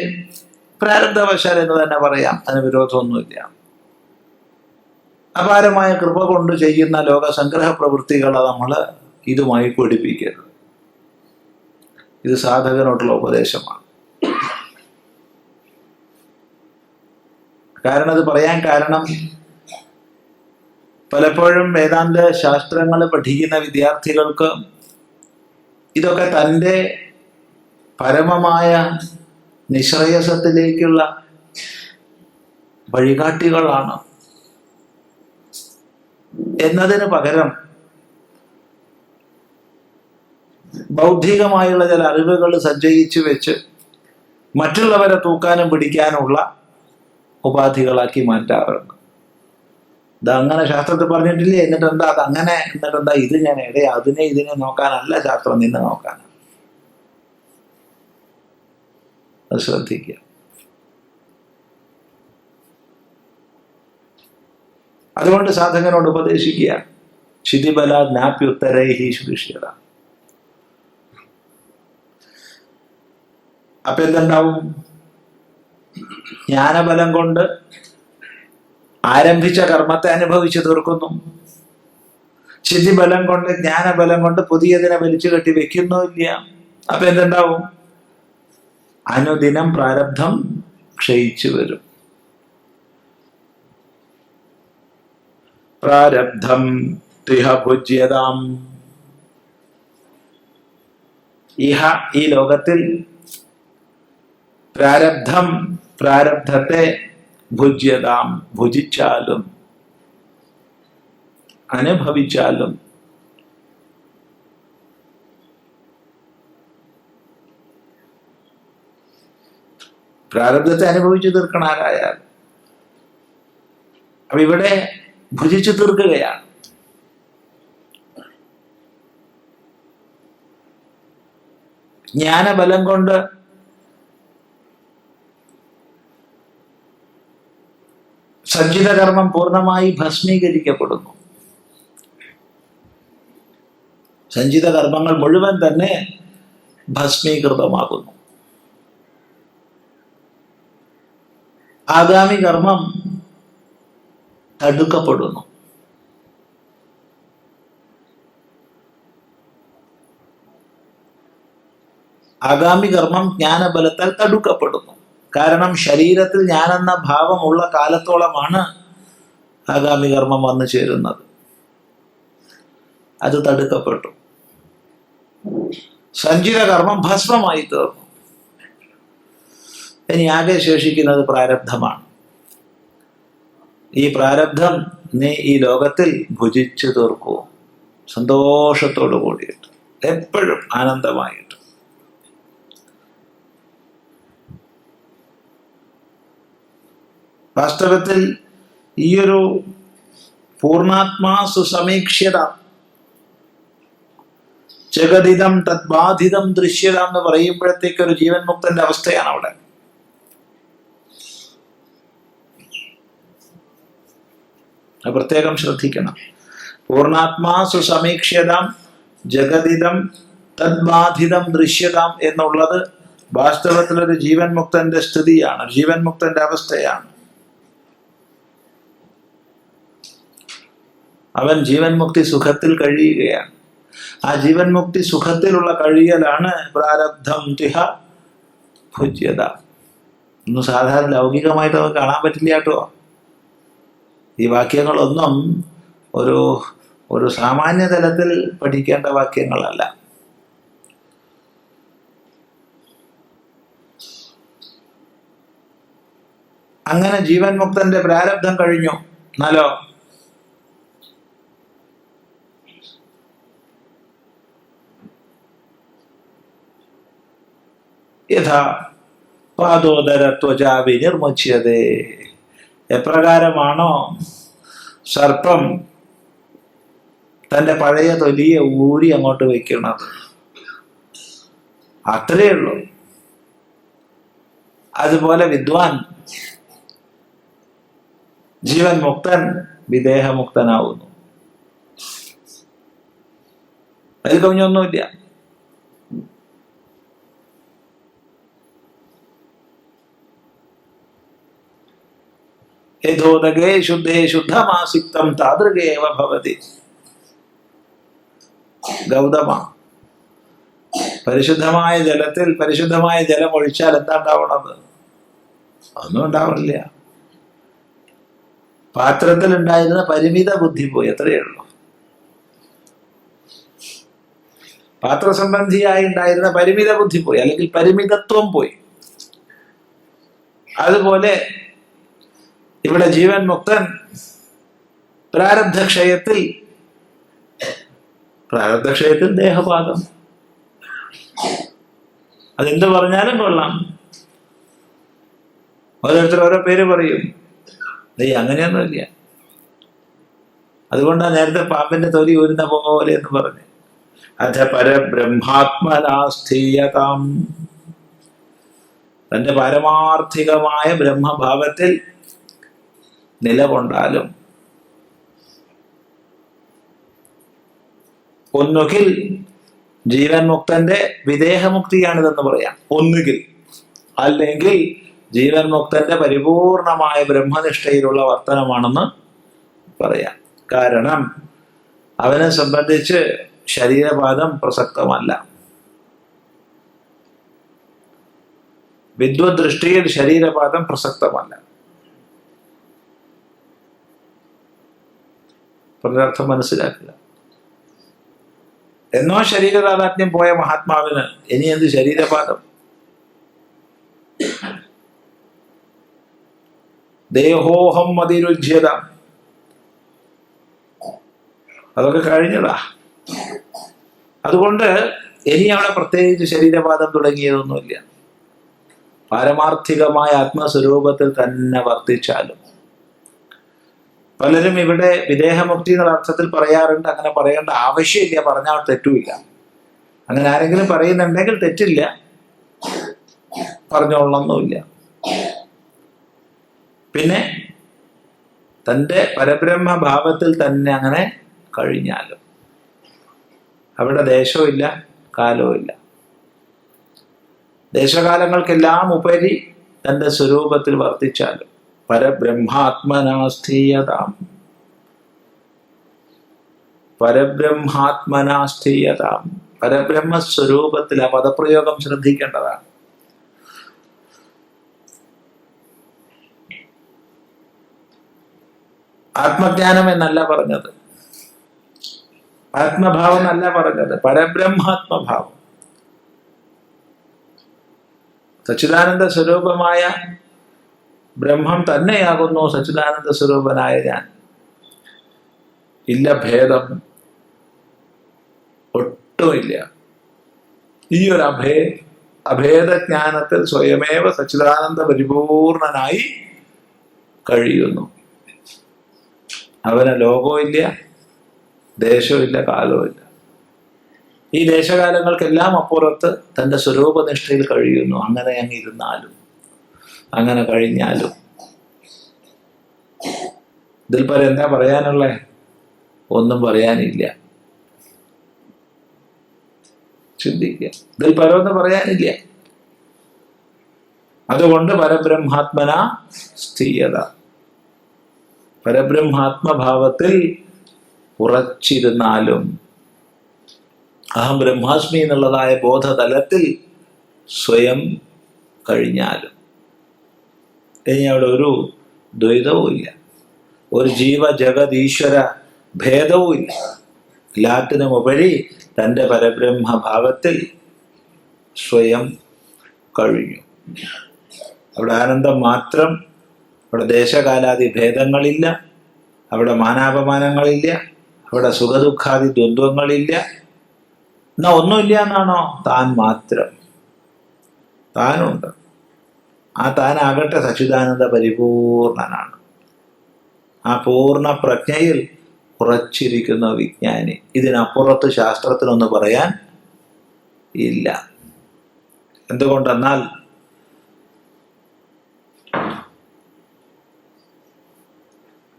പ്രാരബ്ധവശാൽ എന്ന് തന്നെ പറയാം, അതിന് വിരോധമൊന്നുമില്ല, അപാരമായ കൃപ കൊണ്ട് ചെയ്യുന്ന ലോകസംഗ്രഹ പ്രവൃത്തികളെ നമ്മൾ ഇതുമായി പഠിപ്പിക്കരുത്. ഇത് സാധകനോടുള്ള ഉപദേശമാണ്. കാരണം അത് പറയാൻ കാരണം, പലപ്പോഴും വേദാന്ത ശാസ്ത്രങ്ങൾ പഠിക്കുന്ന വിദ്യാർത്ഥികൾക്ക് ഇതൊക്കെ തൻ്റെ പരമമായ നിശ്രേയസത്തിലേക്കുള്ള വഴികാട്ടികളാണ് എന്നതിന് പകരം ബൗദ്ധികമായുള്ള ചില അറിവുകൾ സജ്ജയിച്ചു വെച്ച് മറ്റുള്ളവരെ തൂക്കാനും പിടിക്കാനുള്ള ഉപാധികളാക്കി മാറ്റാറുണ്ട്. ഇതങ്ങനെ ശാസ്ത്രത്തിൽ പറഞ്ഞിട്ടില്ലേ, എന്നിട്ടെന്താ അതങ്ങനെ, എന്നിട്ടെന്താ ഇത് ഞാൻ ഇടയാ, ഇതിനെ നോക്കാനല്ല ശാസ്ത്രം, നിന്നെ നോക്കാനാണ്. അത് ശ്രദ്ധിക്കുക. അതുകൊണ്ട് സാധകനോട് ഉപദേശിക്കുക, ക്ഷിതിബല ജ്ഞാപ്യുത്തരൈഹി ശുശ്യത. അപ്പൊ എന്തുണ്ടാവും? ജ്ഞാനബലം കൊണ്ട് ആരംഭിച്ച കർമ്മത്തെ അനുഭവിച്ചു തീർക്കുന്നു. ക്ഷിതിബലം കൊണ്ട്, ജ്ഞാനബലം കൊണ്ട് പുതിയതിനെ വലിച്ചു കെട്ടി വെക്കുന്നുമില്ല. അപ്പൊ എന്തുണ്ടാവും? അനുദിനം പ്രാരബ്ധം ക്ഷയിച്ചു വരും. പ്രാരബ്ധം തിഹ ഭുജ്യതാം. ഇഹ, ഈ ലോകത്തിൽ, പ്രാരബ്ധം, പ്രാരബ്ധത്തെ, ഭുജ്യതാം, ഭുജിച്ചാലും അനുഭവിച്ചാലും പ്രാരബ്ധത്തെ അനുഭവിച്ചു തീർക്കണം ആരായാൽ. അപ്പൊ ഇവിടെ ഭുജിച്ചു തീർക്കുകയാണ്. ജ്ഞാനബലം കൊണ്ട് സഞ്ചിത കർമ്മം പൂർണ്ണമായി ഭസ്മീകരിക്കപ്പെടുന്നു. സഞ്ചിത കർമ്മങ്ങൾ മുഴുവൻ തന്നെ ഭസ്മീകൃതമാകുന്നു. ആഗാമി കർമ്മം തടുക്കപ്പെടുന്നു. ആഗാമി കർമ്മം ജ്ഞാനബലത്താൽ തടുക്കപ്പെടുന്നു. കാരണം ശരീരത്തിൽ ഞാനെന്ന ഭാവമുള്ള കാലത്തോളമാണ് ആഗാമി കർമ്മം വന്നു ചേരുന്നത്. അത് തടുക്കപ്പെട്ടു. സഞ്ചിത കർമ്മം ഭസ്മമായി തീർന്നു. ഇനി ആകെ ശേഷിക്കുന്നത് പ്രാരബ്ധമാണ്. ഈ പ്രാരബ്ധം നീ ഈ ലോകത്തിൽ ഭുജിച്ചു തീർക്കൂ, സന്തോഷത്തോടു കൂടിയിട്ട്, എപ്പോഴും ആനന്ദമായിട്ട്. വാസ്തവത്തിൽ ഈയൊരു പൂർണ്ണാത്മാ സുസമീക്ഷ്യത, ജഗതിതം തദ്ബാധിതം ദൃശ്യത എന്ന് പറയുമ്പോഴത്തേക്ക് ഒരു ജീവൻ മുക്തന്റെ അവസ്ഥയാണ് അവിടെ. പ്രത്യേകം ശ്രദ്ധിക്കണം. പൂർണ്ണാത്മാ സുസമീക്ഷ്യതാം ജഗതിതം തദ്ബാധിതം ദൃശ്യതാം എന്നുള്ളത് വാസ്തവത്തിലൊരു ജീവൻ മുക്തന്റെ സ്ഥിതിയാണ്, ജീവൻ മുക്തന്റെ അവസ്ഥയാണ്. അവൻ ജീവൻ മുക്തി സുഖത്തിൽ കഴിയുകയാണ്. ആ ജീവൻ മുക്തി സുഖത്തിലുള്ള കഴിയലാണ് പ്രാരബ്ധം തിഹ ഭുജ്യത. ഒന്നും സാധാരണ ലൗകികമായിട്ട് നമുക്ക് കാണാൻ പറ്റില്ല കേട്ടോ. ഈ വാക്യങ്ങളൊന്നും ഒരു സാമാന്യ തലത്തിൽ പഠിക്കേണ്ട വാക്യങ്ങളല്ല. അങ്ങനെ ജീവൻ മുക്തന്റെ പ്രാരബ്ധം കഴിഞ്ഞു. എന്നാലോ യഥാ പാദോദരത്വജാ വിനിർമുച്യതേ, എപ്രകാരമാണോ സർപ്പം തൻ്റെ പഴയ തൊലിയെ ഊരി അങ്ങോട്ട് വെക്കുന്നത്, അത്രയേ ഉള്ളൂ. അതുപോലെ വിദ്വാൻ ജീവൻ മുക്തൻ വിദേഹമുക്തനാവുന്നു. അതിൽ കവിഞ്ഞൊന്നുമില്ല. യഥോദകേ ശുദ്ധേ ശുദ്ധമാസിക്തം താതൃകേവ ഭവതി. ഗൗതമ, പരിശുദ്ധമായ ജലത്തിൽ പരിശുദ്ധമായ ജലം ഒഴിച്ചാൽ എന്താ ഉണ്ടാവണത്? ഒന്നും ഉണ്ടാവില്ല. പാത്രത്തിൽ ഉണ്ടായിരുന്ന പരിമിത ബുദ്ധി പോയി, എത്രയേ ഉള്ളൂ. പാത്രസംബന്ധിയായി ഉണ്ടായിരുന്ന പരിമിത ബുദ്ധി പോയി, അല്ലെങ്കിൽ പരിമിതത്വം പോയി. അതുപോലെ ഇവിടെ ജീവൻ മുക്തൻ പ്രാരബ്ധക്ഷയത്തിൽ ദേഹപാതം, അതെന്ത് പറഞ്ഞാലും കൊള്ളാം. ഓരോരുത്തർ ഓരോ പേര് പറയും. അങ്ങനെയൊന്നുമില്ല. അതുകൊണ്ടാണ് നേരത്തെ പാമ്പിന്റെ തൊലി ഊരുന്ന പോലെ എന്ന് പറഞ്ഞു. അഥ പരബ്രഹ്മാത്മനാസ്ഥീയതാം, തന്റെ പാരമാർത്ഥികമായ ബ്രഹ്മഭാവത്തിൽ നിലകൊണ്ടാലും ഒന്നുകിൽ ജീവൻ മുക്തന്റെ വിദേഹമുക്തിയാണിതെന്ന് പറയാം, ഒന്നുകിൽ, അല്ലെങ്കിൽ ജീവൻ മുക്തന്റെ പരിപൂർണമായ ബ്രഹ്മനിഷ്ഠയിലുള്ള വർത്തനമാണെന്ന് പറയാം. കാരണം അവനെ സംബന്ധിച്ച് ശരീരപാദം പ്രസക്തമല്ല. വിദ്വദൃഷ്ടിയിൽ ശരീരപാദം പ്രസക്തമല്ല. പലർത്ഥം മനസ്സിലാക്കുക. എന്നോ ശരീരതാതാത്മ്യം പോയ മഹാത്മാവിന് ഇനി എന്ത് ശരീരപാദം? ദേഹോഹം മതിരുജ്യത, അതൊക്കെ കഴിഞ്ഞതാ. അതുകൊണ്ട് ഇനി അവിടെ പ്രത്യേകിച്ച് ശരീരപാദം തുടങ്ങിയതൊന്നുമില്ല. പാരമാർത്ഥികമായ ആത്മസ്വരൂപത്തിൽ തന്നെ വർത്തിച്ചാലും. പലരും ഇവിടെ വിദേഹമുക്തി എന്നുള്ള അർത്ഥത്തിൽ പറയാറുണ്ട്. അങ്ങനെ പറയേണ്ട ആവശ്യമില്ല, പറഞ്ഞാൽ തെറ്റുമില്ല. അങ്ങനെ ആരെങ്കിലും പറയുന്നുണ്ടെങ്കിൽ തെറ്റില്ല, പറഞ്ഞോളണമെന്നുമില്ല. പിന്നെ തൻ്റെ പരബ്രഹ്മഭാവത്തിൽ തന്നെ അങ്ങനെ കഴിഞ്ഞാലും അവിടെ ദേശവും ഇല്ല, കാലവും ഇല്ല. ദേശകാലങ്ങൾക്കെല്ലാം ഉപരി തൻ്റെ സ്വരൂപത്തിൽ വർത്തിച്ചാലും പരബ്രഹ്മാത്മനാസ്ഥീയതാം, പരബ്രഹ്മാത്മനാസ്ഥീയതാം, പരബ്രഹ്മസ്വരൂപത്തിൽ. ആ പദപ്രയോഗം ശ്രദ്ധിക്കേണ്ടതാണ്. ആത്മജ്ഞാനം എന്നല്ല പറഞ്ഞത്, ആത്മഭാവം എന്നല്ല പറഞ്ഞത്, പരബ്രഹ്മാത്മഭാവം. സച്ചിദാനന്ദ സ്വരൂപമായ ബ്രഹ്മം തന്നെയാകുന്നു സച്ചിദാനന്ദ സ്വരൂപനായ ഞാൻ. ഇല്ല ഭേദം, ഒട്ടുമില്ല. ഈ ഒരു അഭേദജ്ഞാനത്തിൽ സ്വയമേവ സച്ചിദാനന്ദ പരിപൂർണനായി കഴിയുന്നു. അവന് ലോകവും ഇല്ല, ദേശവും ഇല്ല, കാലവും ഇല്ല. ഈ ദേശകാലങ്ങൾക്കെല്ലാം അപ്പുറത്ത് തൻ്റെ സ്വരൂപനിഷ്ഠയിൽ കഴിയുന്നു. അങ്ങനെ അങ്ങ് ഇരുന്നാലും, അങ്ങനെ കഴിഞ്ഞാലും. ഇതിൽ പരം എന്താ പറയാനുള്ളേ? ഒന്നും പറയാനില്ല. ചിന്തിക്കുക, ഇതിൽ പരമൊന്നും പറയാനില്ല. അതുകൊണ്ട് പരബ്രഹ്മാത്മന സ്ഥീയത, പരബ്രഹ്മാത്മഭാവത്തിൽ ഉറച്ചിരുന്നാലും, അഹം ബ്രഹ്മാസ്മി എന്നുള്ളതായ ബോധതലത്തിൽ സ്വയം കഴിഞ്ഞാലും ഇനി അവിടെ ഒരു ദ്വൈതവും ഇല്ല, ഒരു ജീവ ജഗത് ഈശ്വര ഭേദവും ഇല്ല. എല്ലാത്തിനുമുപരി തൻ്റെ പരബ്രഹ്മഭാവത്തിൽ സ്വയം കഴിഞ്ഞു. അവിടെ ആനന്ദം മാത്രം അവിടെ ദേശകാലാദി ഭേദങ്ങളില്ല, അവിടെ മാനാപമാനങ്ങളില്ല, അവിടെ സുഖദുഃഖാദി ദ്വന്ദ്വങ്ങളില്ല. എന്നാ ഒന്നുമില്ല എന്നാണോ? താൻ മാത്രം, താനുണ്ട്. ആ താനാകട്ടെ സച്ചിദാനന്ദ പരിപൂർണനാണ്. ആ പൂർണ്ണ പ്രജ്ഞയിൽ ഉറച്ചിരിക്കുന്ന വിജ്ഞാനി. ഇതിനപ്പുറത്ത് ശാസ്ത്രത്തിനൊന്ന് പറയാൻ ഇല്ല. എന്തുകൊണ്ടെന്നാൽ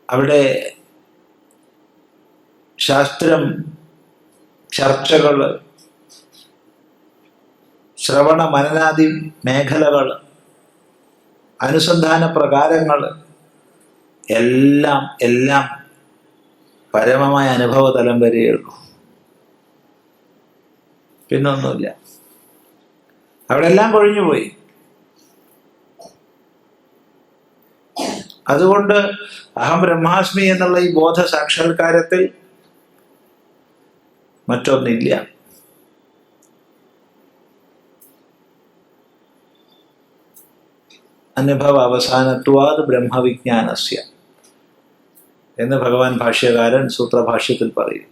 അവിടെ ശാസ്ത്രം, ചർച്ചകൾ, ശ്രവണ മനനാദി മേഖലകൾ, അനുസന്ധാന പ്രകാരങ്ങൾ എല്ലാം പരമമായ അനുഭവതലം വരെയുള്ളൂ. പിന്നൊന്നുമില്ല. അവിടെ എല്ലാം കൊഴിഞ്ഞുപോയി. അതുകൊണ്ട് അഹം ബ്രഹ്മാസ്മി എന്നുള്ള ഈ ബോധ സാക്ഷാത്കാരത്തിൽ മറ്റൊന്നില്ല. അനുഭവ അവസാനത്വാത് ബ്രഹ്മവിജ്ഞാനസ്യ എന്ന് ഭഗവാൻ ഭാഷ്യകാരൻ സൂത്രഭാഷ്യത്തിൽ പറയും.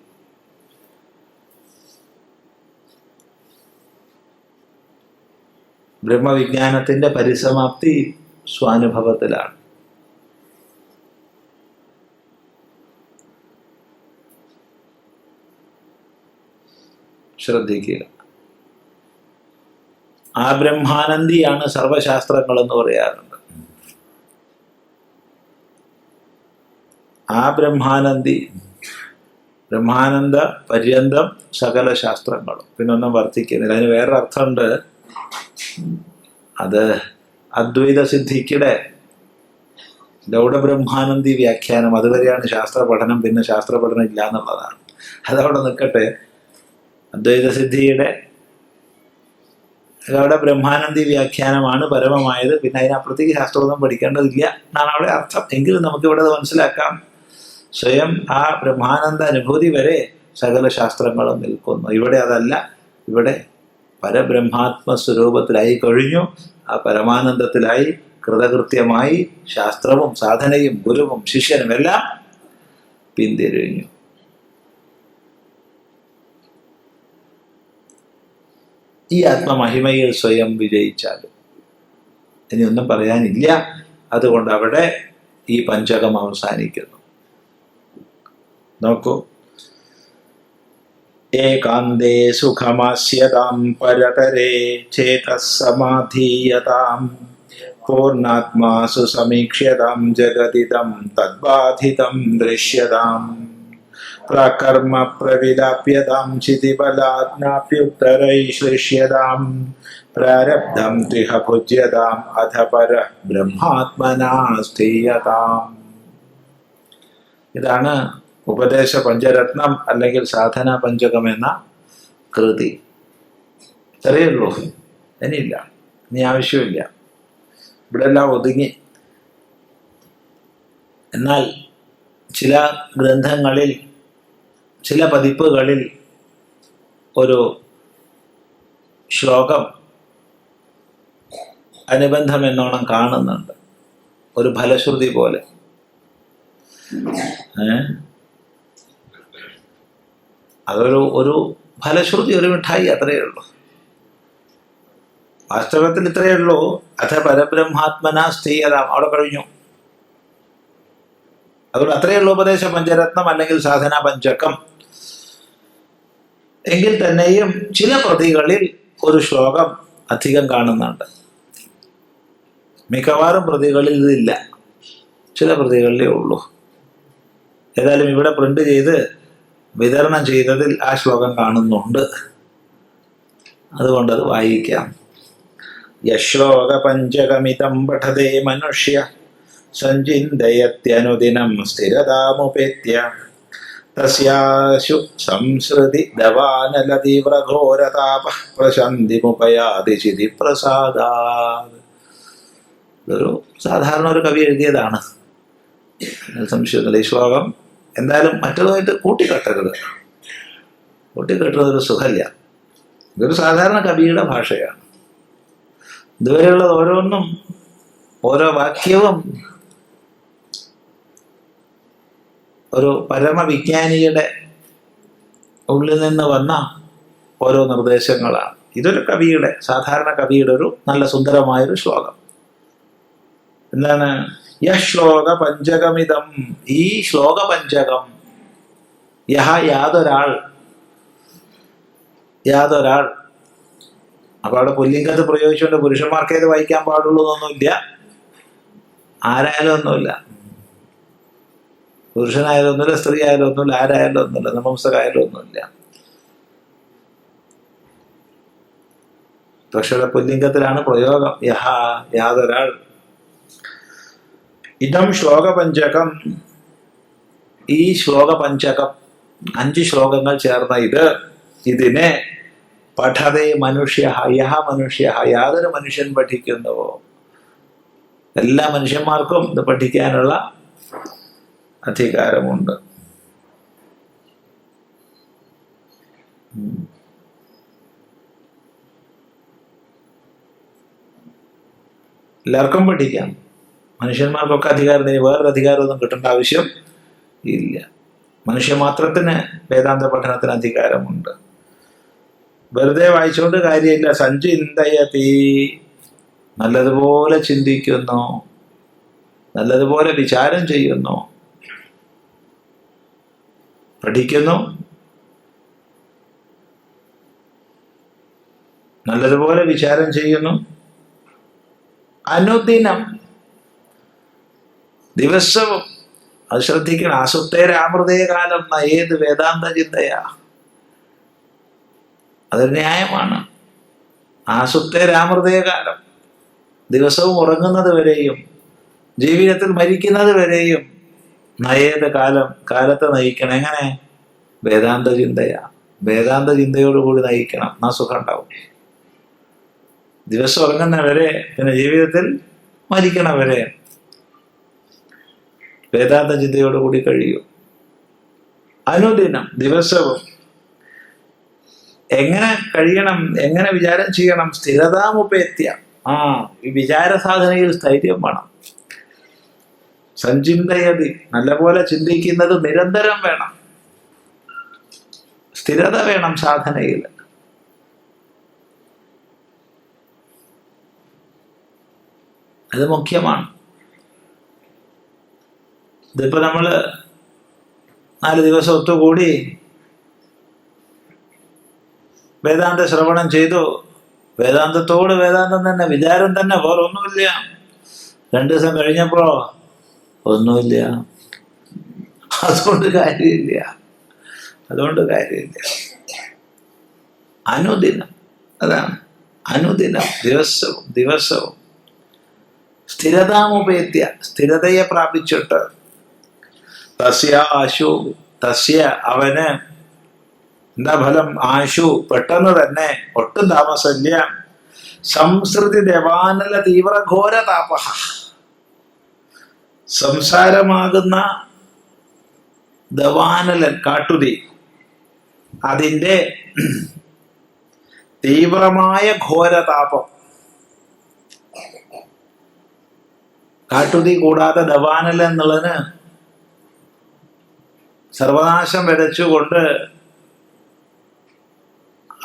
ബ്രഹ്മവിജ്ഞാനത്തിന്റെ പരിസമാപ്തി സ്വാനുഭവത്തിലാണ്. ശ്രദ്ധിക്കുക. ആ ബ്രഹ്മാനന്ദിയാണ് സർവശാസ്ത്രങ്ങൾ എന്ന് പറയാറുണ്ട്. ആ ബ്രഹ്മാനന്ദി, ബ്രഹ്മാനന്ദ പര്യന്തം സകല ശാസ്ത്രങ്ങളും. പിന്നൊന്നും വർദ്ധിക്കുന്നില്ല. അതിന് വേറൊരു അർത്ഥമുണ്ട്. അത് അദ്വൈത സിദ്ധിക്കിടെ ഗൗഡബ്രഹ്മാനന്ദി വ്യാഖ്യാനം, അതുവരെയാണ് ശാസ്ത്ര പഠനം. പിന്നെ ശാസ്ത്ര പഠനം ഇല്ല എന്നുള്ളതാണ്. അതവിടെ നിൽക്കട്ടെ. അദ്വൈത സിദ്ധിയുടെ അവിടെ ബ്രഹ്മാനന്ദി വ്യാഖ്യാനമാണ് പരമമായത്. പിന്നെ അതിനപ്പുറത്തേക്ക് ശാസ്ത്രമൊന്നും പഠിക്കേണ്ടതില്ല എന്നാണ് അവിടെ അർത്ഥം. എങ്കിലും നമുക്കിവിടെ അത് മനസ്സിലാക്കാം. സ്വയം ആ ബ്രഹ്മാനന്ദ അനുഭൂതി വരെ സകല ശാസ്ത്രങ്ങളും നിൽക്കുന്നു. ഇവിടെ അതല്ല. ഇവിടെ പരബ്രഹ്മാത്മസ്വരൂപത്തിലായി കഴിഞ്ഞു. ആ പരമാനന്ദത്തിലായി കൃതകൃത്യമായി ശാസ്ത്രവും സാധനയും ഗുരുവും ശിഷ്യനും എല്ലാം പിന്തിരിഞ്ഞു. ഈ ആത്മമഹിമയിൽ സ്വയം വിജയിച്ചാലും ഇനി ഒന്നും പറയാനില്ല. അതുകൊണ്ട് അവിടെ ഈ പഞ്ചകം അവസാനിക്കുന്നു. നോക്കൂ. ഏകാന്തേ സുഖമാസ്യതാം പരതരേ ചേതസ്സമാധീയതാം പൂർണ്ണാത്മാസു സമീക്ഷ്യതാം ജഗതിദം തദ്ബാധിതം ദൃശ്യതാം പ്രാകർമ്മ പ്രവിലാപ്യതാം ചിതിബലാജ്ഞാപ്യുത്തരൈശ്ലിഷ്യതാം പ്രാരബ്ധം ത്രിഹ ഭുജ്യതാം അധ പര ബ്രഹ്മാത്മനാ സ്ഥീയതാം. ഇതാണ് ഉപദേശ പഞ്ചരത്നം അല്ലെങ്കിൽ സാധന പഞ്ചകം എന്ന കൃതി. ഇത്രയേ ഉള്ളൂ. ഇനിയില്ല, ഇനി ആവശ്യമില്ല. ഇവിടെ എല്ലാം ഒതുങ്ങി. എന്നാൽ ചില ഗ്രന്ഥങ്ങളിൽ, ചില പതിപ്പുകളിൽ ഒരു ശ്ലോകം അനുബന്ധം എന്നോണം കാണുന്നുണ്ട്. ഒരു ഫലശ്രുതി പോലെ. അതൊരു ഫലശ്രുതി, ഒരു മിഠായി, അത്രയേ ഉള്ളൂ. വാസ്തവത്തിൽ ഇത്രയേ ഉള്ളൂ. അഥ പരബ്രഹ്മാത്മനാ സ്ഥീയതാം, അവിടെ കഴിഞ്ഞു. അതുകൊണ്ട് അത്രയേ ഉള്ളൂ ഉപദേശ പഞ്ചരത്നം അല്ലെങ്കിൽ സാധന പഞ്ചകം. എങ്കിൽ തന്നെയും ചില പ്രതികളിൽ ഒരു ശ്ലോകം അധികം കാണുന്നുണ്ട്. മിക്കവാറും പ്രതികളിൽ ഇതില്ല. ചില പ്രതികളിലേ ഉള്ളൂ. ഏതായാലും ഇവിടെ പ്രിന്റ് ചെയ്ത് വിതരണം ചെയ്തതിൽ ആ ശ്ലോകം കാണുന്നുണ്ട്. അതുകൊണ്ടത് വായിക്കാം. യശ്ലോക പഞ്ചകമിതം പഠതേ മനുഷ്യ സഞ്ചിന്തയത്യനുദിനം സ്ഥിരതാമുപേത്യ തസ്യാശു സംസൃതി ദവാനലതീവ്രഘോരതാപ പ്രശാന്തിമുപയാതി ചിതി പ്രസാദാത്. ഇതൊരു സാധാരണ ഒരു കവി എഴുതിയതാണ്, സംശയമൊന്നുമില്ല. ഈ ശ്ലോകം എന്തായാലും മറ്റതുമായിട്ട് കൂട്ടിക്കെട്ടരുത്. കൂട്ടിക്കെട്ടുന്നതൊരു സുഖമില്ല. ഇതൊരു സാധാരണ കവിയുടെ ഭാഷയാണ്. ഇതുവരെയുള്ളത് ഓരോന്നും, ഓരോ വാക്യവും ഒരു പരമവിജ്ഞാനിയുടെ ഉള്ളിൽ നിന്ന് വന്ന ഓരോ നിർദ്ദേശങ്ങളാണ്. ഇതൊരു കവിയുടെ, സാധാരണ കവിയുടെ ഒരു നല്ല സുന്ദരമായൊരു ശ്ലോകം. എന്താണ്? യശ്ലോക പഞ്ചകമിതം, ഈ ശ്ലോക പഞ്ചകം, യഹ യാതൊരാൾ, യാതൊരാൾ. അപ്പൊ അവിടെ പുല്ലിംഗത്ത് പ്രയോഗിച്ചുകൊണ്ട് പുരുഷന്മാർക്കേ ഇത് വായിക്കാൻ പാടുള്ളൂ എന്നൊന്നുമില്ല, ആരായാലും ഒന്നുമില്ല, പുരുഷനായാലും ഒന്നുമില്ല, സ്ത്രീ ആയാലും ഒന്നുമില്ല, ആരായാലും ഒന്നുമില്ല, നപുംസകായാലും ഒന്നുമില്ല. പക്ഷേ പുല്ലിംഗത്തിലാണ് പ്രയോഗം. യഹ യാതൊരാൾ. ഇതം ശ്ലോകപഞ്ചകം, ഈ ശ്ലോകപഞ്ചകം 5 ശ്ലോകങ്ങൾ ചേർന്ന ഇതിനെ പഠതേ മനുഷ്യ, യഹ മനുഷ്യ, യാതൊരു മനുഷ്യൻ പഠിക്കുന്നുവോ, എല്ലാ മനുഷ്യന്മാർക്കും ഇത് പഠിക്കാനുള്ള അധികാരമുണ്ട്. എല്ലാവർക്കും പഠിക്കാം. മനുഷ്യന്മാർക്കൊക്കെ അധികാരം, വേറൊരു അധികാരമൊന്നും കിട്ടേണ്ട ആവശ്യം ഇല്ല. മനുഷ്യമാത്രത്തിന് വേദാന്ത പഠനത്തിന് അധികാരമുണ്ട്. വെറുതെ വായിച്ചുകൊണ്ട് കാര്യമില്ല. സഞ്ചിന്തയതി, നല്ലതുപോലെ ചിന്തിക്കുന്നു, നല്ലതുപോലെ വിചാരം ചെയ്യുന്നു, പഠിക്കുന്നു, നല്ലതുപോലെ വിചാരം ചെയ്യുന്നു. അനുദിനം, ദിവസവും. അത് ശ്രദ്ധിക്കണം. ആസുപ്തേരാമൃതേ കാലം ഏത് വേദാന്ത ചിന്തയാ, അതൊരു ന്യായമാണ്. ആസുപ്തേരാമൃതേ കാലം, ദിവസവും ഉറങ്ങുന്നത് വരെയും ജീവിതത്തിൽ മരിക്കുന്നത് വരെയും നയേത് കാലം, കാലത്തെ നയിക്കണം. എങ്ങനെ? വേദാന്ത ചിന്തയാ. വേദാന്ത ചിന്തയോടുകൂടി നയിക്കണം, എന്നാ സുഖം ഉണ്ടാവും. ദിവസം ഉറങ്ങുന്നവരെ, പിന്നെ ജീവിതത്തിൽ മരിക്കണവരെ വേദാന്ത ചിന്തയോടുകൂടി കഴിയും. അനുദിനം, ദിവസവും. എങ്ങനെ കഴിയണം? എങ്ങനെ വിചാരം ചെയ്യണം? സ്ഥിരതാമുപേത്യ, ഈ വിചാര സാധനയിൽ സ്ഥൈര്യം വേണം. സഞ്ചിന്തയതി, നല്ലപോലെ ചിന്തിക്കുന്നത് നിരന്തരം വേണം. സ്ഥിരത വേണം സാധനയിൽ. അത് മുഖ്യമാണ്. ഇതിപ്പോ നമ്മള് 4 ദിവസം ഒത്തുകൂടി വേദാന്ത ശ്രവണം ചെയ്തു. വേദാന്തത്തോട് വേദാന്തം തന്നെ, വിചാരം തന്നെ, വേറെ ഒന്നുമില്ല. 2 ദിവസം കഴിഞ്ഞപ്പോ ഒന്നുമില്ല. അതുകൊണ്ട് കാര്യമില്ല. അനുദിനം, അതാണ് അനുദിനം, ദിവസവും സ്ഥിരതാമുപേത്യ, സ്ഥിരതയെ പ്രാപിച്ചിട്ട്, തസ്യ അവന് എന്താ ഫലം? ആശു, പെട്ടെന്ന് തന്നെ, ഒട്ടും താമസമില്ല. സംസൃതി ദേവാനല തീവ്രഘോര താപ, സംസാരമാകുന്ന ദവാനലൻ, കാട്ടുതീ, അതിൻ്റെ തീവ്രമായ ഘോരതാപം. കാട്ടുതീ കൂടാതെ ദവാനലൻ എന്നുള്ളതിന് സർവനാശം വരച്ചുകൊണ്ട്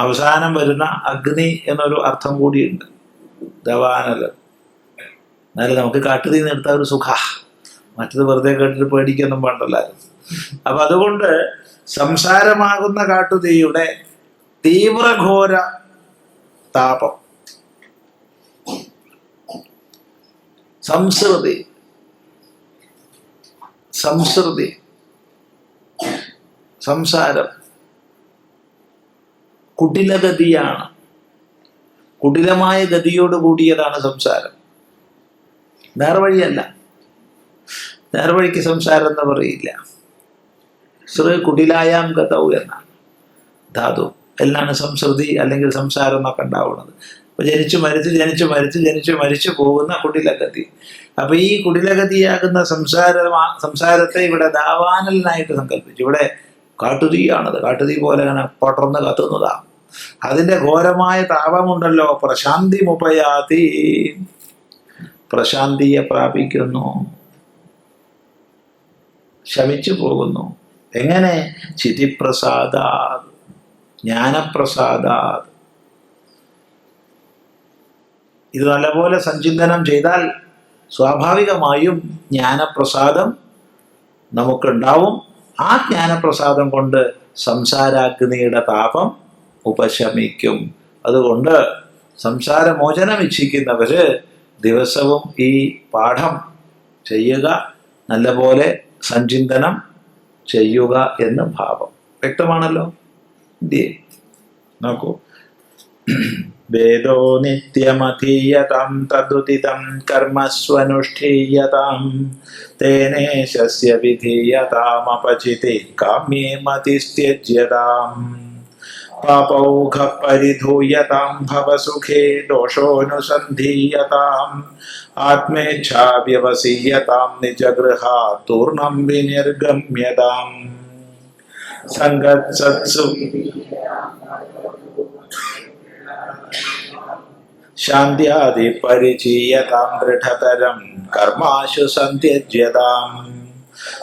അവസാനം വരുന്ന അഗ്നി എന്നൊരു അർത്ഥം കൂടിയുണ്ട്. ദവാനലൻ. എന്നാലും നമുക്ക് കാട്ടുതീ നിർത്താൻ ഒരു സുഖ, മറ്റത് വെറുതെ കേട്ടിട്ട് പേടിക്കൊന്നും വേണ്ടല്ലായിരുന്നു. അപ്പൊ അതുകൊണ്ട് സംസാരമാകുന്ന കാട്ടുതീയുടെ തീവ്രഘോര താപം, സംസൃതി, സംസാരം കുടിലഗതിയാണ്. കുടിലമായ ഗതിയോട് കൂടിയതാണ് സംസാരം. നേർവഴിയല്ല. നേർവഴിക്ക് സംസാരം എന്ന് പറയില്ല. ശ്രീ കുടിലായാം ഗതൗ എന്നാണ് ധാതു. എല്ലാണ് സംസൃതി അല്ലെങ്കിൽ സംസാരം എന്നൊക്കെ ഉണ്ടാവുന്നത്. അപ്പൊ ജനിച്ചു മരിച്ചു പോകുന്ന കുടിലഗതി. അപ്പൊ ഈ കുടിലഗതിയാകുന്ന സംസാരത്തെ ഇവിടെ ദാവാനലിനായിട്ട് സങ്കല്പിച്ചു. ഇവിടെ കാട്ടുതീയാണത്. കാട്ടുതീ പോലെ അങ്ങനെ പടർന്ന് കത്തുന്നതാ. അതിന്റെ ഘോരമായ താപമുണ്ടല്ലോ. പ്രശാന്തി മുപയാതി, പ്രശാന്തിയെ പ്രാപിക്കുന്നു. ശമിച്ചു പോകുന്നു. എങ്ങനെ? ചിതിപ്രസാദാത്, ജ്ഞാനപ്രസാദാത്. ഇത് നല്ലപോലെ സഞ്ചിന്തനം ചെയ്താൽ സ്വാഭാവികമായും ജ്ഞാനപ്രസാദം നമുക്കുണ്ടാവും. ആ ജ്ഞാനപ്രസാദം കൊണ്ട് സംസാരാഗ്നിയുടെ താപം ഉപശമിക്കും. അതുകൊണ്ട് സംസാരമോചനം ഇച്ഛിക്കുന്നവര് ദിവസവും ഈ പാഠം ചെയ്യുക, നല്ലപോലെ സഞ്ചിന്തനം ചെയ്യുക എന്ന് ഭാവം. വ്യക്തമാണല്ലോ? നോക്കൂ. വേദോ നിത്യമധീയതാം തദുദിതം കർമ്മസ്വനുഷ്ഠീയതാം തേനേശസ്യ വിധീയതാമപചിതി കാമ്യേ മതിസ്ത്യജ്യതാം പാപൗഘ പരിധൂയതാം ഭവസുഖേ ദോഷോനുസന്ധീയതാം ആത്മേച്ഛാ വ്യവസീയതാം നിജഗൃഹാത് തൂർണം വിനിർഗമ്യതാം സംഗത്സത്സു ശാന്ത്യാദി പരിചീയതാം ദൃഢതരം കർമാശു സന്ത്യജ്യതാം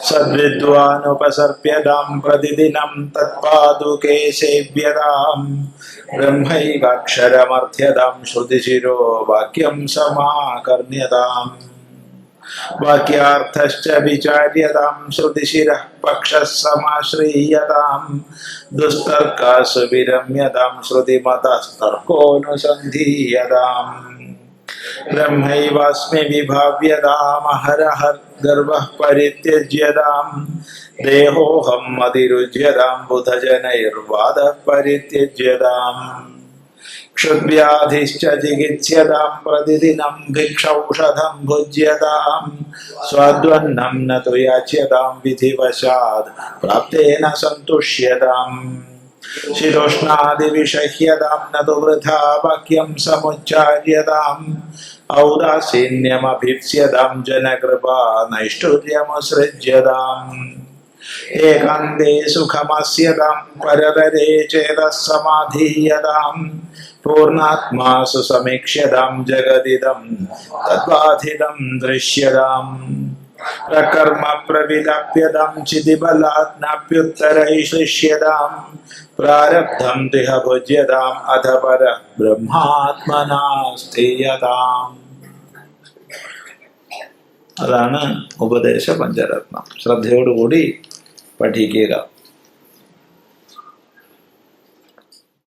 സദ്വിദ്വാനുപസർപ്യതാം പ്രതിദിനം തത്പാദുകേ സേവ്യതാം ബ്രഹ്മൈകാക്ഷരമർത്ഥ്യതാം ശ്രുതിശിരോ വാക്യം സമാകർണ്യതാം വാക്യാർത്ഥശ്ച വിചാര്യതാം ശ്രുതിശിരഃ പക്ഷഃ സമാശ്രീയതാം ദുസ്തർക്കാസു വിരമ്യതാം ശ്രുതിമതസ്തർക്കോനുസന്ധീയതാം ബ്രഹ്മൈവാസ്മി വിഭാവ്യതാമഹരഹർ ഗർവഃ പരിത്യജ്യതാം ദേഹോഹം അതിരുജ്യതാം ബുധജനൈർവാദഃ പരിത്യജ്യതാം ക്ഷുദ്വ്യാധിശ്ച ചികിത്സ്യതാം പ്രതിദിനം ഭിക്ഷൗഷധം ഭുജ്യതാം സ്വാദ്വന്നം ന തു യാച്യതാം വിധിവശാത് പ്രാപ്തേന സന്തുഷ്യതാം ശിരോഷ്ണാദിവിഷഹ്യതാം ന തു വൃഥാ വാക്യം സമുच्चार्यതാം ഔദാസീന്യമഭീപ്സ്യതാം ജനകൃപാ നൈഷ്ഠുര്യമുസൃജ്യതാം ഏകാന്തേ സുഖമസ്യതാം പരതരേ ചേതഃ സമാധീയതാം പൂർണ്ണാത്മാസു സമീക്ഷ്യതാം ജഗദിദം തദ്ബാധിതം ദൃശ്യതാം പ്രകർമ്മ പ്രവിലപ്യതാം ചിതിബലാത് നാപ്യുത്തരൈശ്ലിഷ്യതാം പ്രാരബ്ധം ദിഹ ഭുജ്യതാം അധ പര ബ്രഹ്മാത്മനാ സ്ഥീയതാം. അതാണ് ഉപദേശ പഞ്ചരത്നം. ശ്രദ്ധയോടുകൂടി പഠിക്കുക.